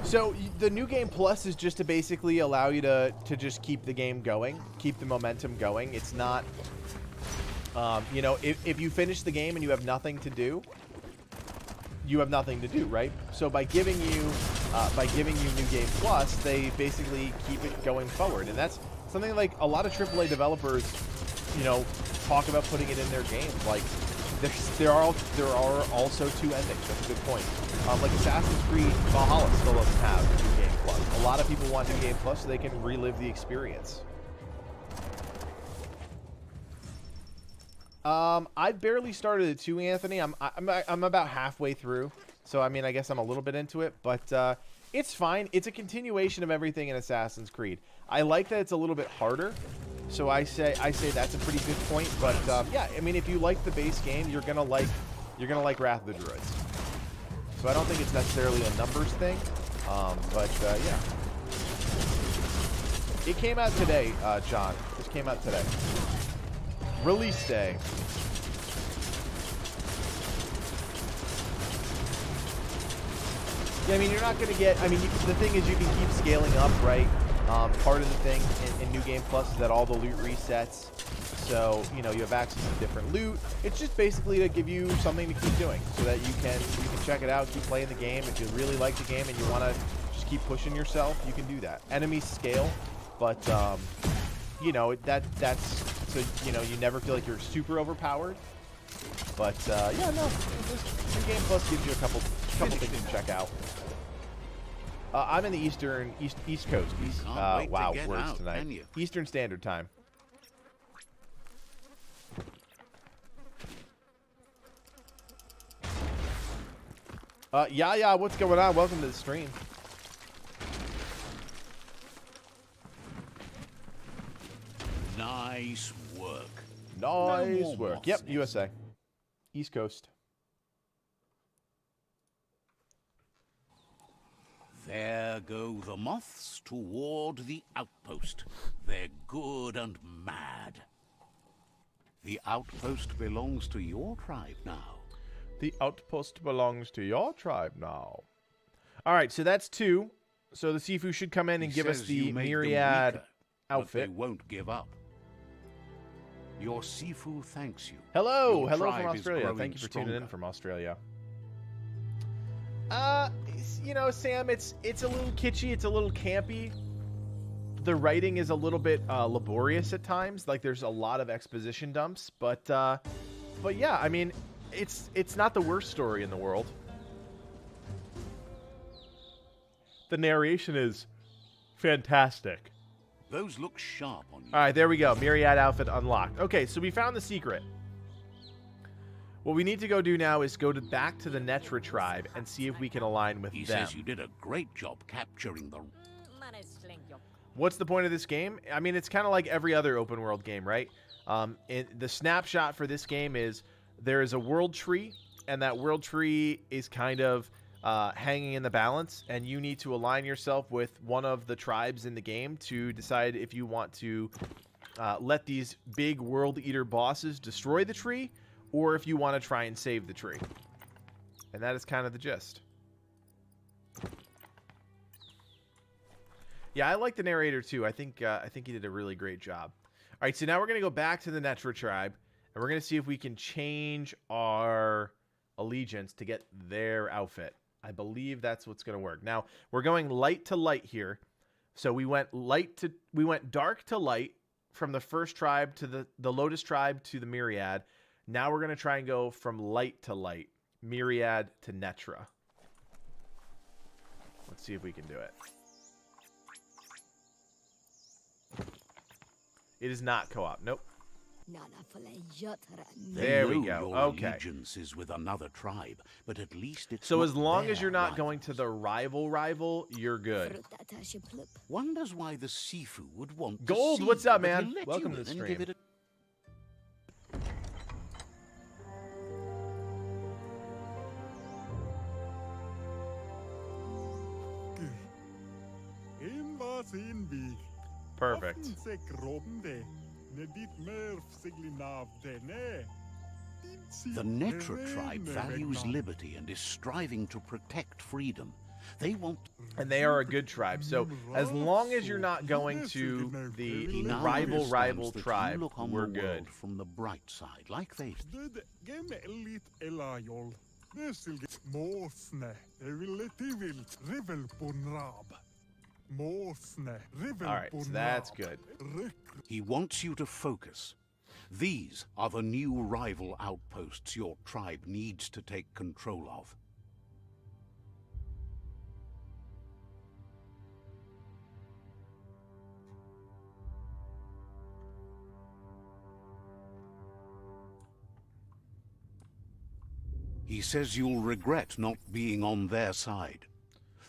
So the New Game Plus is just to basically allow you to just keep the game going, keep the momentum going. It's not, you know, if you finish the game and you have nothing to do, you have nothing to do, right? So by giving you New Game Plus, they basically keep it going forward, and that's something like a lot of AAA developers, you know, talk about putting it in their games. Like there are also two endings. That's a good point. Like Assassin's Creed Valhalla still doesn't have New Game Plus. A lot of people want New Game Plus so they can relive the experience. I barely started it too, Anthony. I'm about halfway through, so I mean, I guess I'm a little bit into it, but it's fine. It's a continuation of everything in Assassin's Creed. I like that it's a little bit harder, so I say that's a pretty good point. But yeah, I mean, if you like the base game, you're gonna like Wrath of the Druids. So I don't think it's necessarily a numbers thing, but yeah. It came out today, John. This came out today. Release day. Yeah, I mean, you're not going to get... I mean, the thing is you can keep scaling up, right? Part of the thing in New Game Plus is that all the loot resets. So, you know, you have access to different loot. It's just basically to give you something to keep doing so that you can check it out, keep playing the game. If you really like the game and you want to just keep pushing yourself, you can do that. Enemies scale, but, you know, that's... So, you know, you never feel like you're super overpowered. But, yeah, no. New Game Plus gives you a couple things to check out. I'm in the East Coast. Wow, words tonight. Eastern Standard Time. Yeah, what's going on? Welcome to the stream. Nice work. Nice work. Yep, USA. East Coast. There go the moths toward the outpost. They're good and mad. The outpost belongs to your tribe now. The outpost belongs to your tribe now. All right, so that's 2. So the Sifu should come in and give us the Myriad outfit. But they won't give up. Your Sifu thanks you. Hello from Australia. Thank you for tuning in from Australia. You know, Sam, it's a little kitschy, it's a little campy. The writing is a little bit laborious at times. Like there's a lot of exposition dumps, but yeah, I mean, it's not the worst story in the world. The narration is fantastic. Those look sharp on you. All right, there we go. Myriad outfit unlocked. Okay, so we found the secret. What we need to go do now is go back to the Netra tribe and see if we can align with them. He says you did a great job capturing the... What's the point of this game? I mean, it's kind of like every other open world game, right? The snapshot for this game is there is a world tree, and that world tree is kind of hanging in the balance, and you need to align yourself with one of the tribes in the game to decide if you want to let these big world eater bosses destroy the tree, or if you want to try and save the tree. And that is kind of the gist. Yeah, I like the narrator too. I think he did a really great job. All right, so now we're going to go back to the Netra tribe, and we're going to see if we can change our allegiance to get their outfit. I believe that's what's going to work. Now, we're going light to light here. So we went dark to light from the first tribe to the Lotus tribe to the Myriad. Now we're going to try and go from light to light, Myriad to Netra. Let's see if we can do it. It is not co-op. Nope. There we go. Your okay. allegiance is with another tribe, but at least it's so not as long as their you're not rivals. going to the rival, you're good. Wonders why the Sifu would want Gold, to see what's up, you, but man? he'll let Welcome you to the in and stream. give it Perfect. The Netra tribe values liberty and is striving to protect freedom. They want... And they are a good tribe. So as long as you're not going to He the now rival understands that tribe, you look on we're the good. world from the bright side, like they... Alright, so that's good. He wants you to focus. These are the new rival outposts your tribe needs to take control of. He says you'll regret not being on their side.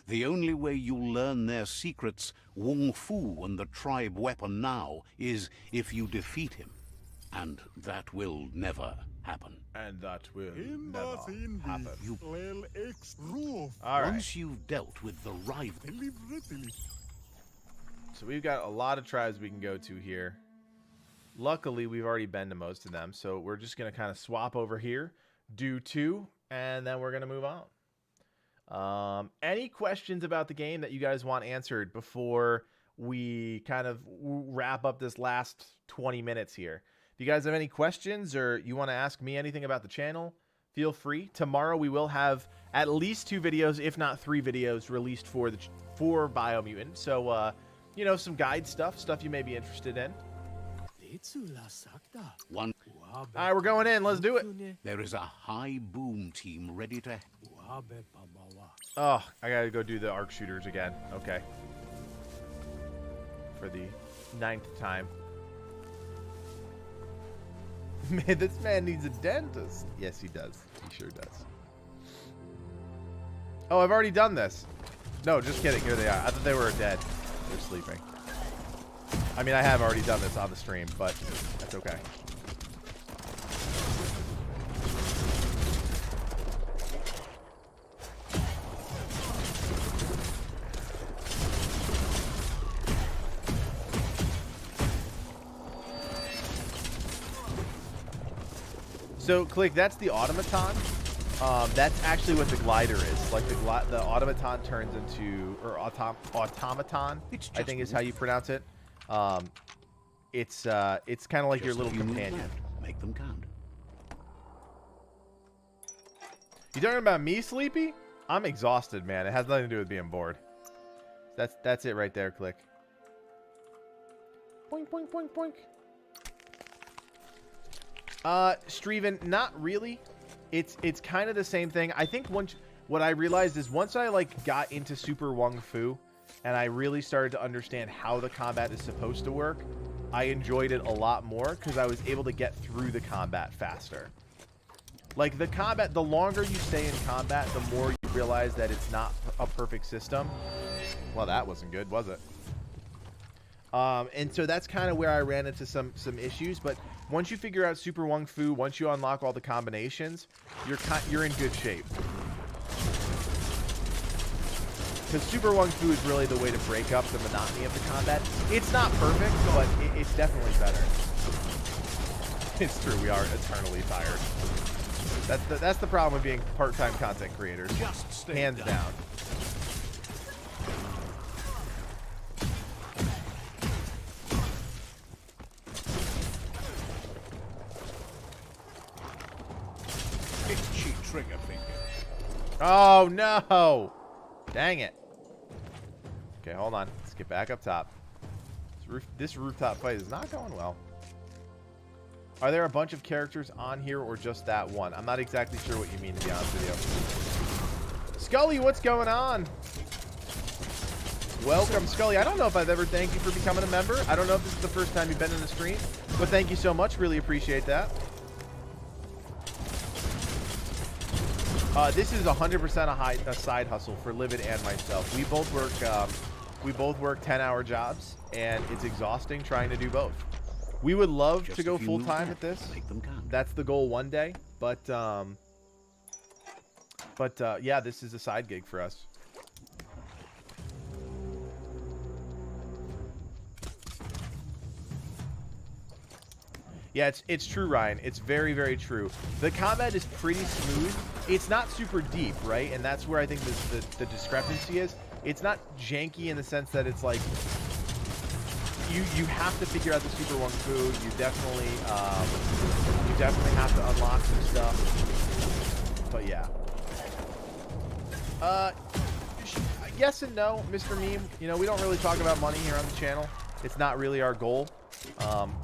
The only way you'll learn their secrets, Wung Fu and the tribe weapon now, is if you defeat him. And that will never happen. And that will never happen. Alright. Once you've dealt with the rival... So we've got a lot of tribes we can go to here. Luckily, we've already been to most of them, so we're just going to kind of swap over here, do 2, and then we're going to move on. Any questions about the game that you guys want answered before we kind of wrap up this last 20 minutes here? If you guys have any questions or you want to ask me anything about the channel, feel free. Tomorrow we will have at least 2 videos, if not 3 videos, released for Biomutant. So, you know, some guide stuff you may be interested in. One. All right, we're going in. Let's do it. There is a high boom team ready to... Oh, I gotta go do the arc shooters again. Okay. For the 9th time. Man, this man needs a dentist. Yes, he does. He sure does. Oh, I've already done this. No, just kidding. Here they are. I thought they were dead. They're sleeping. I mean, I have already done this on the stream, but that's okay. So, Click, that's the automaton. That's actually what the glider is. Like, the automaton turns into... Or automaton, I think is how you pronounce it. It's kind of like your little companion. Make them count. You talking about me, Sleepy? I'm exhausted, man. It has nothing to do with being bored. That's it right there, Click. Boink, boink, boink, boink. Streven, not really. It's kind of the same thing. I think what I realized is once I like got into Super Wung Fu and I really started to understand how the combat is supposed to work, I enjoyed it a lot more because I was able to get through the combat faster. Like the combat, the longer you stay in combat, the more you realize that it's not a perfect system. Well, that wasn't good, was it? And so that's kind of where I ran into some issues. But once you figure out Super Wung Fu, once you unlock all the combinations, you're in good shape. Because Super Wung Fu is really the way to break up the monotony of the combat. It's not perfect, but it's definitely better. It's true, we are eternally tired. That's the problem with being part-time content creators. Hands down. Itchy trigger finger. Oh no! Dang it. Okay, hold on. Let's get back up top. This rooftop fight is not going well. Are there a bunch of characters on here or just that one? I'm not exactly sure what you mean, to be honest with you. Scully, what's going on? Welcome, Scully. I don't know if I've ever thanked you for becoming a member. I don't know if this is the first time you've been in the stream, but thank you so much. Really appreciate that. This is 100% a side hustle for Livid and myself. We both work 10-hour jobs, and it's exhausting trying to do both. We would love to go full time at this. That's the goal one day, but yeah, this is a side gig for us. Yeah, it's true, Ryan. It's very, very true. The combat is pretty smooth. It's not super deep, right? And that's where I think the discrepancy is. It's not janky in the sense that it's like you have to figure out the Super Wung Fu. You definitely have to unlock some stuff. But yeah. Yes and no, Mr. Meme. You know, we don't really talk about money here on the channel. It's not really our goal.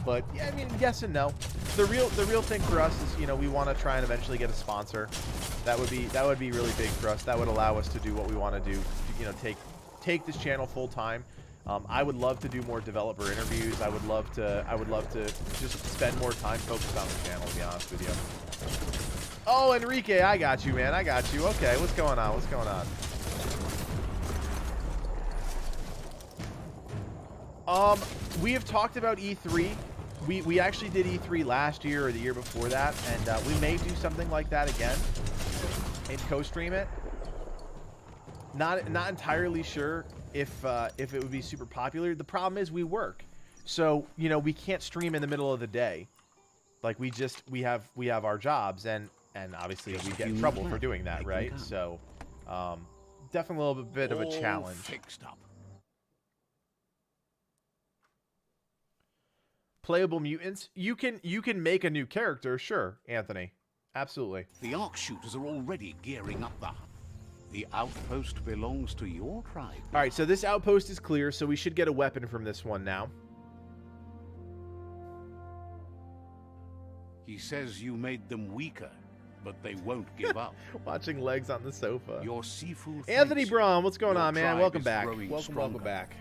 But yeah, I mean, yes and no. The real thing for us is, you know, we want to try and eventually get a sponsor. That would be really big for us. That would allow us to do what we want to do. You know, take this channel full time. I would love to do more developer interviews. I would love to just spend more time focused on the channel, to be honest with you. Oh, Enrique, I got you, man. I got you. Okay, what's going on? What's going on? We have talked about E3. We actually did E3 last year or the year before that, and we may do something like that again and co-stream it. Not entirely sure if it would be super popular. The problem is we work, so you know we can't stream in the middle of the day. Like we have our jobs, and obviously we get in trouble for doing that, right? So definitely a little bit of a challenge. Fixed up. Playable mutants. You can make a new character, sure, Anthony. Absolutely. The arc shooters are already gearing up the outpost belongs to your tribe. All right, so this outpost is clear, so we should get a weapon from this one now. He says you made them weaker, but they won't give up. Watching legs on the sofa. Your seafood. Anthony Braun, what's going Your on, man? tribe Welcome is back. growing Welcome stronger. back.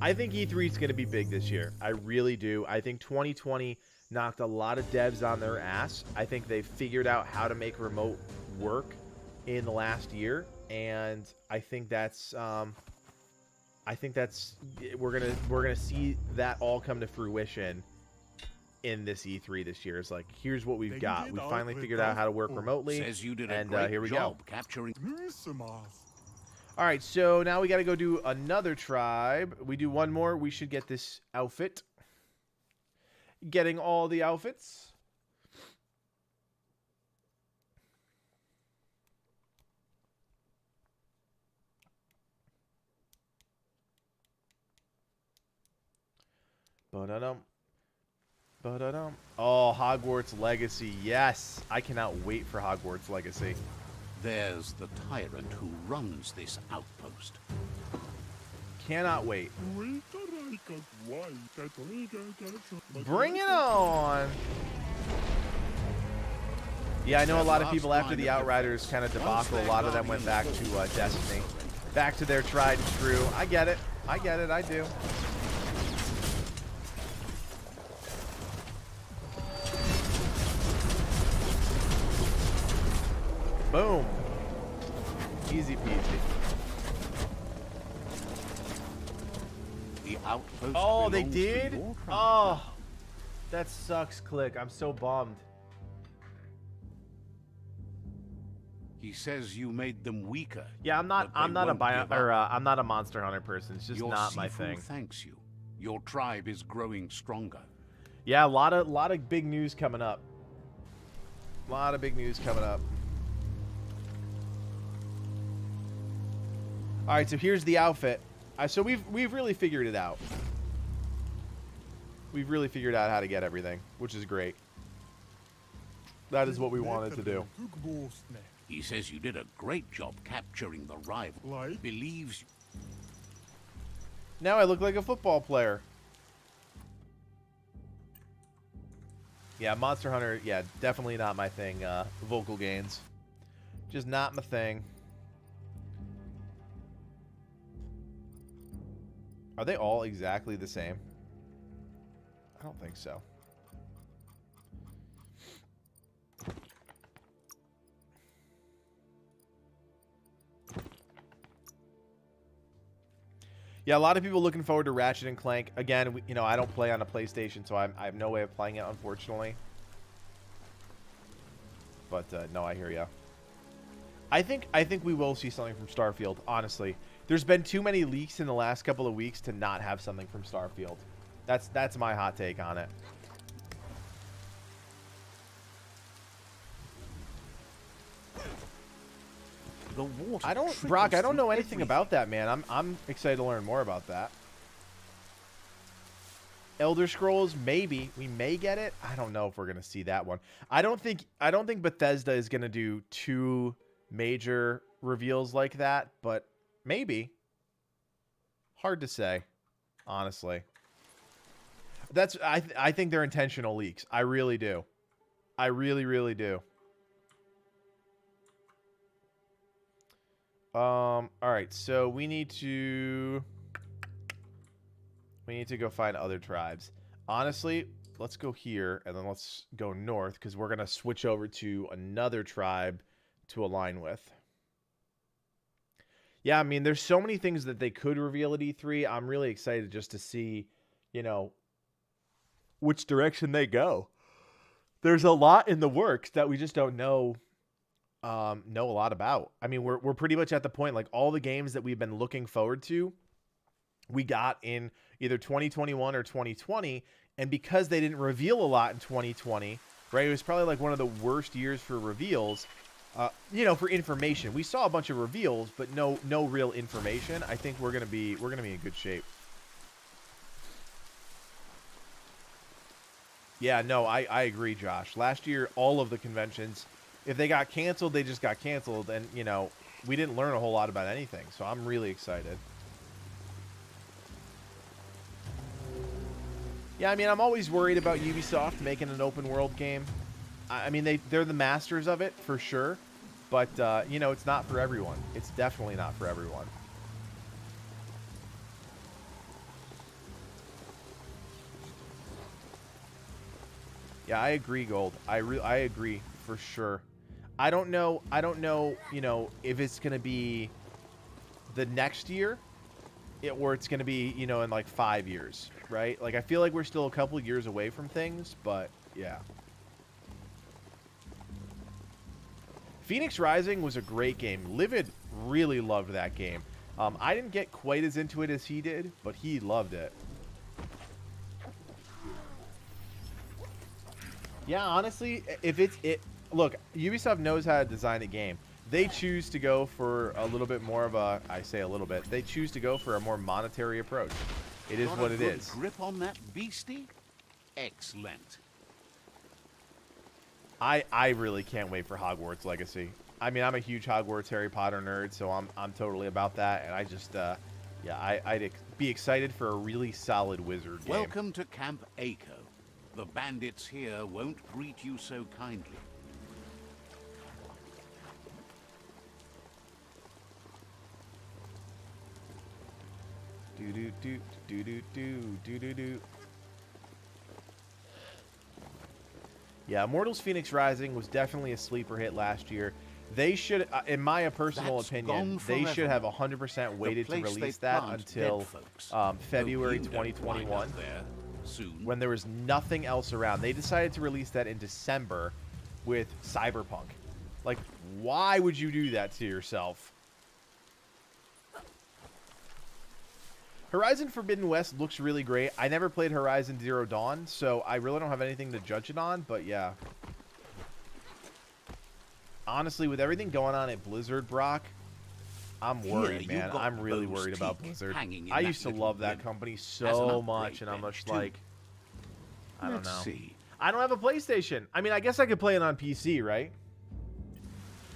I think E3 is going to be big this year. I really do. I think 2020 knocked a lot of devs on their ass. I think they figured out how to make remote work in the last year, and I think that's we're gonna see that all come to fruition in this E3 this year. It's like, here's what we've got. We finally figured out how to work remotely, Says you did a and great here we job go. capturing. All right, so now we got to go do another tribe. We do one more. We should get this outfit. Getting all the outfits. Ba-da-dum. Ba-da-dum. Oh, Hogwarts Legacy. Yes. I cannot wait for Hogwarts Legacy. There's the tyrant who runs this outpost. Cannot wait. Bring it on. Yeah, I know a lot of people after the Outriders kind of debacle, a lot of them went back to Destiny. Back to their tried and true. I get it. I get it. I do. Boom. Easy peasy. The outpost Oh, they belongs to did? your tribe Oh, now. that sucks, Click. I'm so bummed. He says you made them weaker. Yeah, I'm not but they a won't give up. I'm not a monster hunter person. It's just Your not my Sifu thing. thanks you. Your tribe is growing stronger. Yeah, a lot of big news coming up. A lot of big news coming up. All right, so here's the outfit. So we've really figured it out. We've really figured out how to get everything, which is great. That is what we wanted to do. He says you did a great job capturing the rival. Like? Believes Now I look like a football player. Yeah, Monster Hunter, yeah, definitely not my thing. Vocal gains. Just not my thing. Are they all exactly the same? I don't think so. Yeah, a lot of people looking forward to Ratchet and Clank. Again, you know, I don't play on a PlayStation, so I have no way of playing it, unfortunately. But no, I hear ya. I think we will see something from Starfield. Honestly, there's been too many leaks in the last couple of weeks to not have something from Starfield. That's my hot take on it. the water. Brock, I don't know trickles anything through about that, man. I'm excited to learn more about that. Elder Scrolls, maybe we may get it. I don't know if we're gonna see that one. I don't think Bethesda is gonna do two major reveals like that, but maybe. Hard to say, honestly. I think they're intentional leaks. I really do. I really do. All right, so we need to go find other tribes. Honestly, let's go here and then let's go north because we're gonna switch over to another tribe to align with. Yeah, I mean, there's so many things that they could reveal at E3. I'm really excited just to see, you know, which direction they go. There's a lot in the works that we just don't know a lot about. I mean, we're pretty much at the point, like, all the games that we've been looking forward to, we got in either 2021 or 2020, and because they didn't reveal a lot in 2020, right? It was probably like one of the worst years for reveals. You know, for information, we saw a bunch of reveals, but no real information. I think we're gonna be in good shape. Yeah, no, I agree, Josh. Last year, all of the conventions, if they got canceled, they just got canceled, and you know, we didn't learn a whole lot about anything. So I'm really excited. Yeah, I mean, I'm always worried about Ubisoft making an open world game. I mean, they're the masters of it for sure, but you know, it's not for everyone. It's definitely not for everyone. Yeah, I agree, Gold. I agree for sure. I don't know, you know, if it's going to be the next year or it's going to be, you know, in like 5 years, right? Like, I feel like we're still a couple years away from things, but yeah. Phoenix Rising was a great game. Livid really loved that game. I didn't get quite as into it as he did, but he loved it. Yeah, honestly, if look, Ubisoft knows how to design a game. They choose to go for a little bit more of a, I say a little bit, they choose to go for a more monetary approach. It is what it is. Grip on that beastie? Excellent. I really can't wait for Hogwarts Legacy. I mean, I'm a huge Hogwarts Harry Potter nerd, so I'm totally about that, and I just yeah, I'd be excited for a really solid wizard game. Welcome to Camp Echo. The bandits here won't greet you so kindly. Do. Yeah, Immortals Phoenix Rising was definitely a sleeper hit last year. They should, in my personal That's opinion, gone they should have forever. 100% The waited to place they release that plant until dead folks. February Hope you don't wind 2021, up there soon. when there was nothing else around. They decided to release that in December with Cyberpunk. Like, why would you do that to yourself? Horizon Forbidden West looks really great. I never played Horizon Zero Dawn, so I really don't have anything to judge it on, but yeah. Honestly, with everything going on at Blizzard, Brock, I'm worried, Here, man. I'm really worried about Blizzard. I used to love that company so much, and I'm just like, I don't know. See. I don't have a PlayStation. I mean, I guess I could play it on PC, right?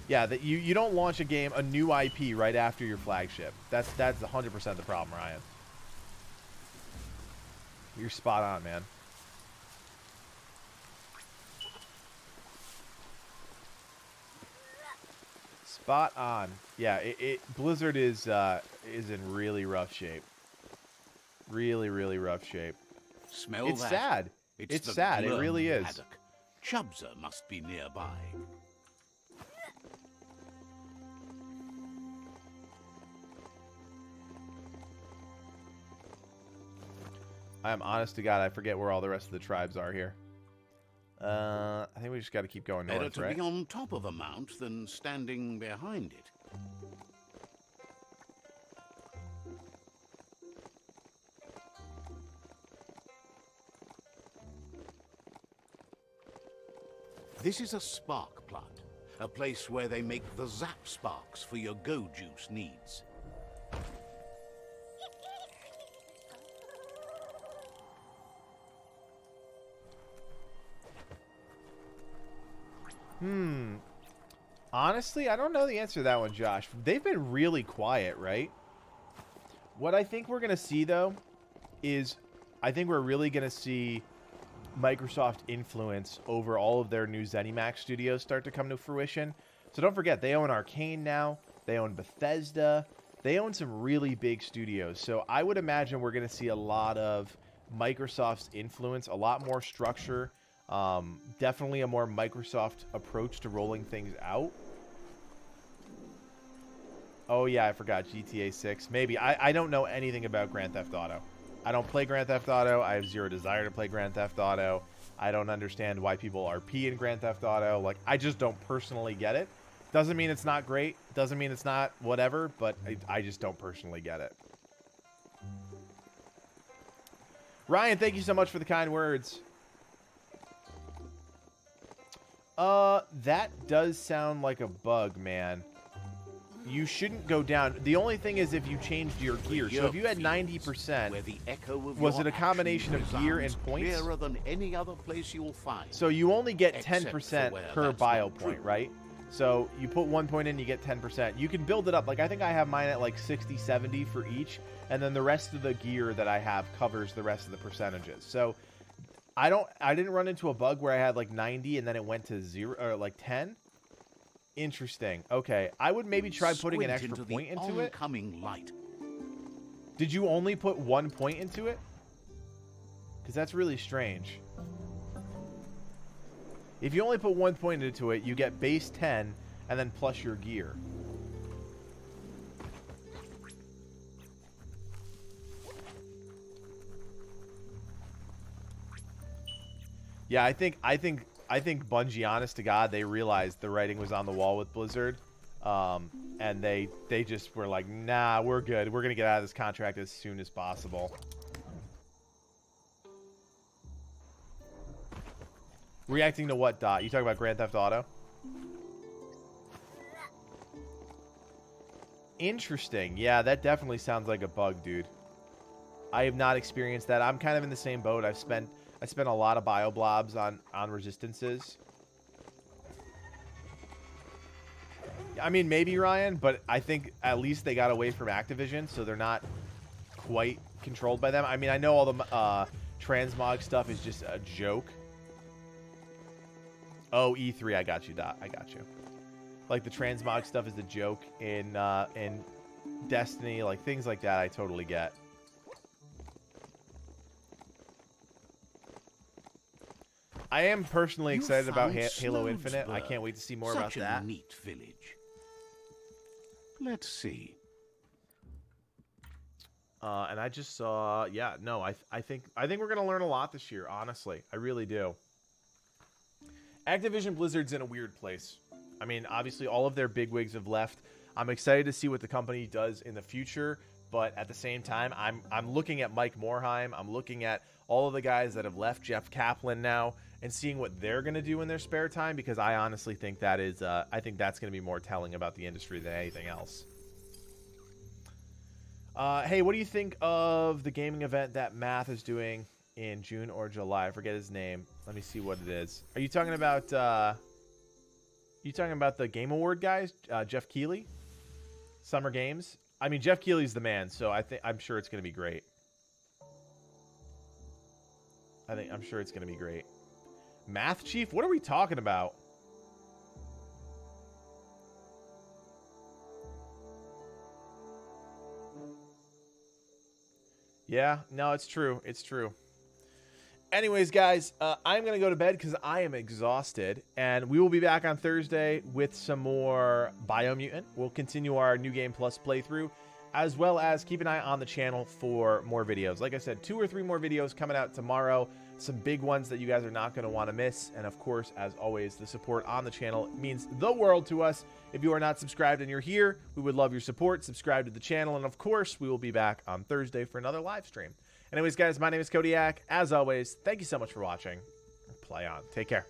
Yeah, that you don't launch a game, a new IP right after your flagship. That's 100% the problem, Ryan. You're spot on, man. Spot on. Yeah, Blizzard is in really rough shape. Really, really rough shape. Smell It's that? sad. It's sad. It Glurm really is. haddock. Chubza must be nearby. I am honest to God, I forget where all the rest of the tribes are here. I think we just got to keep going Better north, to right? be on top of a mount than standing behind it. This is a spark plant, a place where they make the zap sparks for your go juice needs. Honestly, I don't know the answer to that one, Josh. They've been really quiet, right? What I think we're going to see, though, is I think we're really going to see Microsoft influence over all of their new ZeniMax studios start to come to fruition. So don't forget, they own Arcane now. They own Bethesda. They own some really big studios. So I would imagine we're going to see a lot of Microsoft's influence, a lot more structure, definitely a more Microsoft approach to rolling things out. Oh, yeah, I forgot GTA 6. Maybe. I don't know anything about Grand Theft Auto. I don't play Grand Theft Auto. I have zero desire to play Grand Theft Auto. I don't understand why people RP in Grand Theft Auto. Like, I just don't personally get it. Doesn't mean it's not great. Doesn't mean it's not whatever, but I just don't personally get it. Ryan, thank you so much for the kind words. That does sound like a bug, man. You shouldn't go down. The only thing is if you changed your gear. So if you had 90%, was it a combination of gear and points? Clearer than any other place you'll find. So you only get Except 10% for where per that's bio not point, true. right? So you put 1 point in, you get 10%. You can build it up. Like, I think I have mine at like 60, 70 for each. And then the rest of the gear that I have covers the rest of the percentages. So I didn't run into a bug where I had like 90 and then it went to 0 or like 10. Interesting. Okay. I would maybe try putting an extra point into it. Oncoming light. Did you only put 1 point into it? Because that's really strange. If you only put 1 point into it, you get base 10 and then plus your gear. Yeah, I think Bungie, honest to God, they realized the writing was on the wall with Blizzard, and they just were like, nah, we're good. We're gonna get out of this contract as soon as possible. Reacting to what, Dot? You talking about Grand Theft Auto? Interesting. Yeah, that definitely sounds like a bug, dude. I have not experienced that. I'm kind of in the same boat. I spent a lot of bioblobs on resistances. I mean, maybe, Ryan, but I think at least they got away from Activision, so they're not quite controlled by them. I mean, I know all the transmog stuff is just a joke. Oh, E3, I got you, Dot. I got you. Like, the transmog stuff is a joke in Destiny, like, things like that I totally get. I am personally You excited about found Halo Infinite. I Snowdsburg. can't wait to see more about Such a that. neat village. Let's see. And I just saw, yeah, no, I think we're gonna learn a lot this year. Honestly, I really do. Activision Blizzard's in a weird place. I mean, obviously, all of their bigwigs have left. I'm excited to see what the company does in the future, but at the same time, I'm looking at Mike Morhaime. I'm looking at all of the guys that have left, Jeff Kaplan now, and seeing what they're gonna do in their spare time, because I honestly think that is, I think that's gonna be more telling about the industry than anything else. Hey, what do you think of the gaming event that Math is doing in June or July? I forget his name. Let me see what it is. Are you talking about the Game Award guys? Jeff Keighley? Summer Games? I mean, Jeff Keighley's the man, so I'm sure it's going to be great. I'm sure it's going to be great. Math Chief? What are we talking about? Yeah, no, it's true. It's true. Anyways, guys, I'm going to go to bed because I am exhausted. And we will be back on Thursday with some more Biomutant. We'll continue our New Game Plus playthrough, as well as keep an eye on the channel for more videos. Like I said, 2 or 3 more videos coming out tomorrow. Some big ones that you guys are not going to want to miss. And of course, as always, the support on the channel means the world to us. If you are not subscribed and you're here, we would love your support. Subscribe to the channel. And of course, we will be back on Thursday for another live stream. Anyways, guys, my name is Kodiak. As always, thank you so much for watching. Play on. Take care.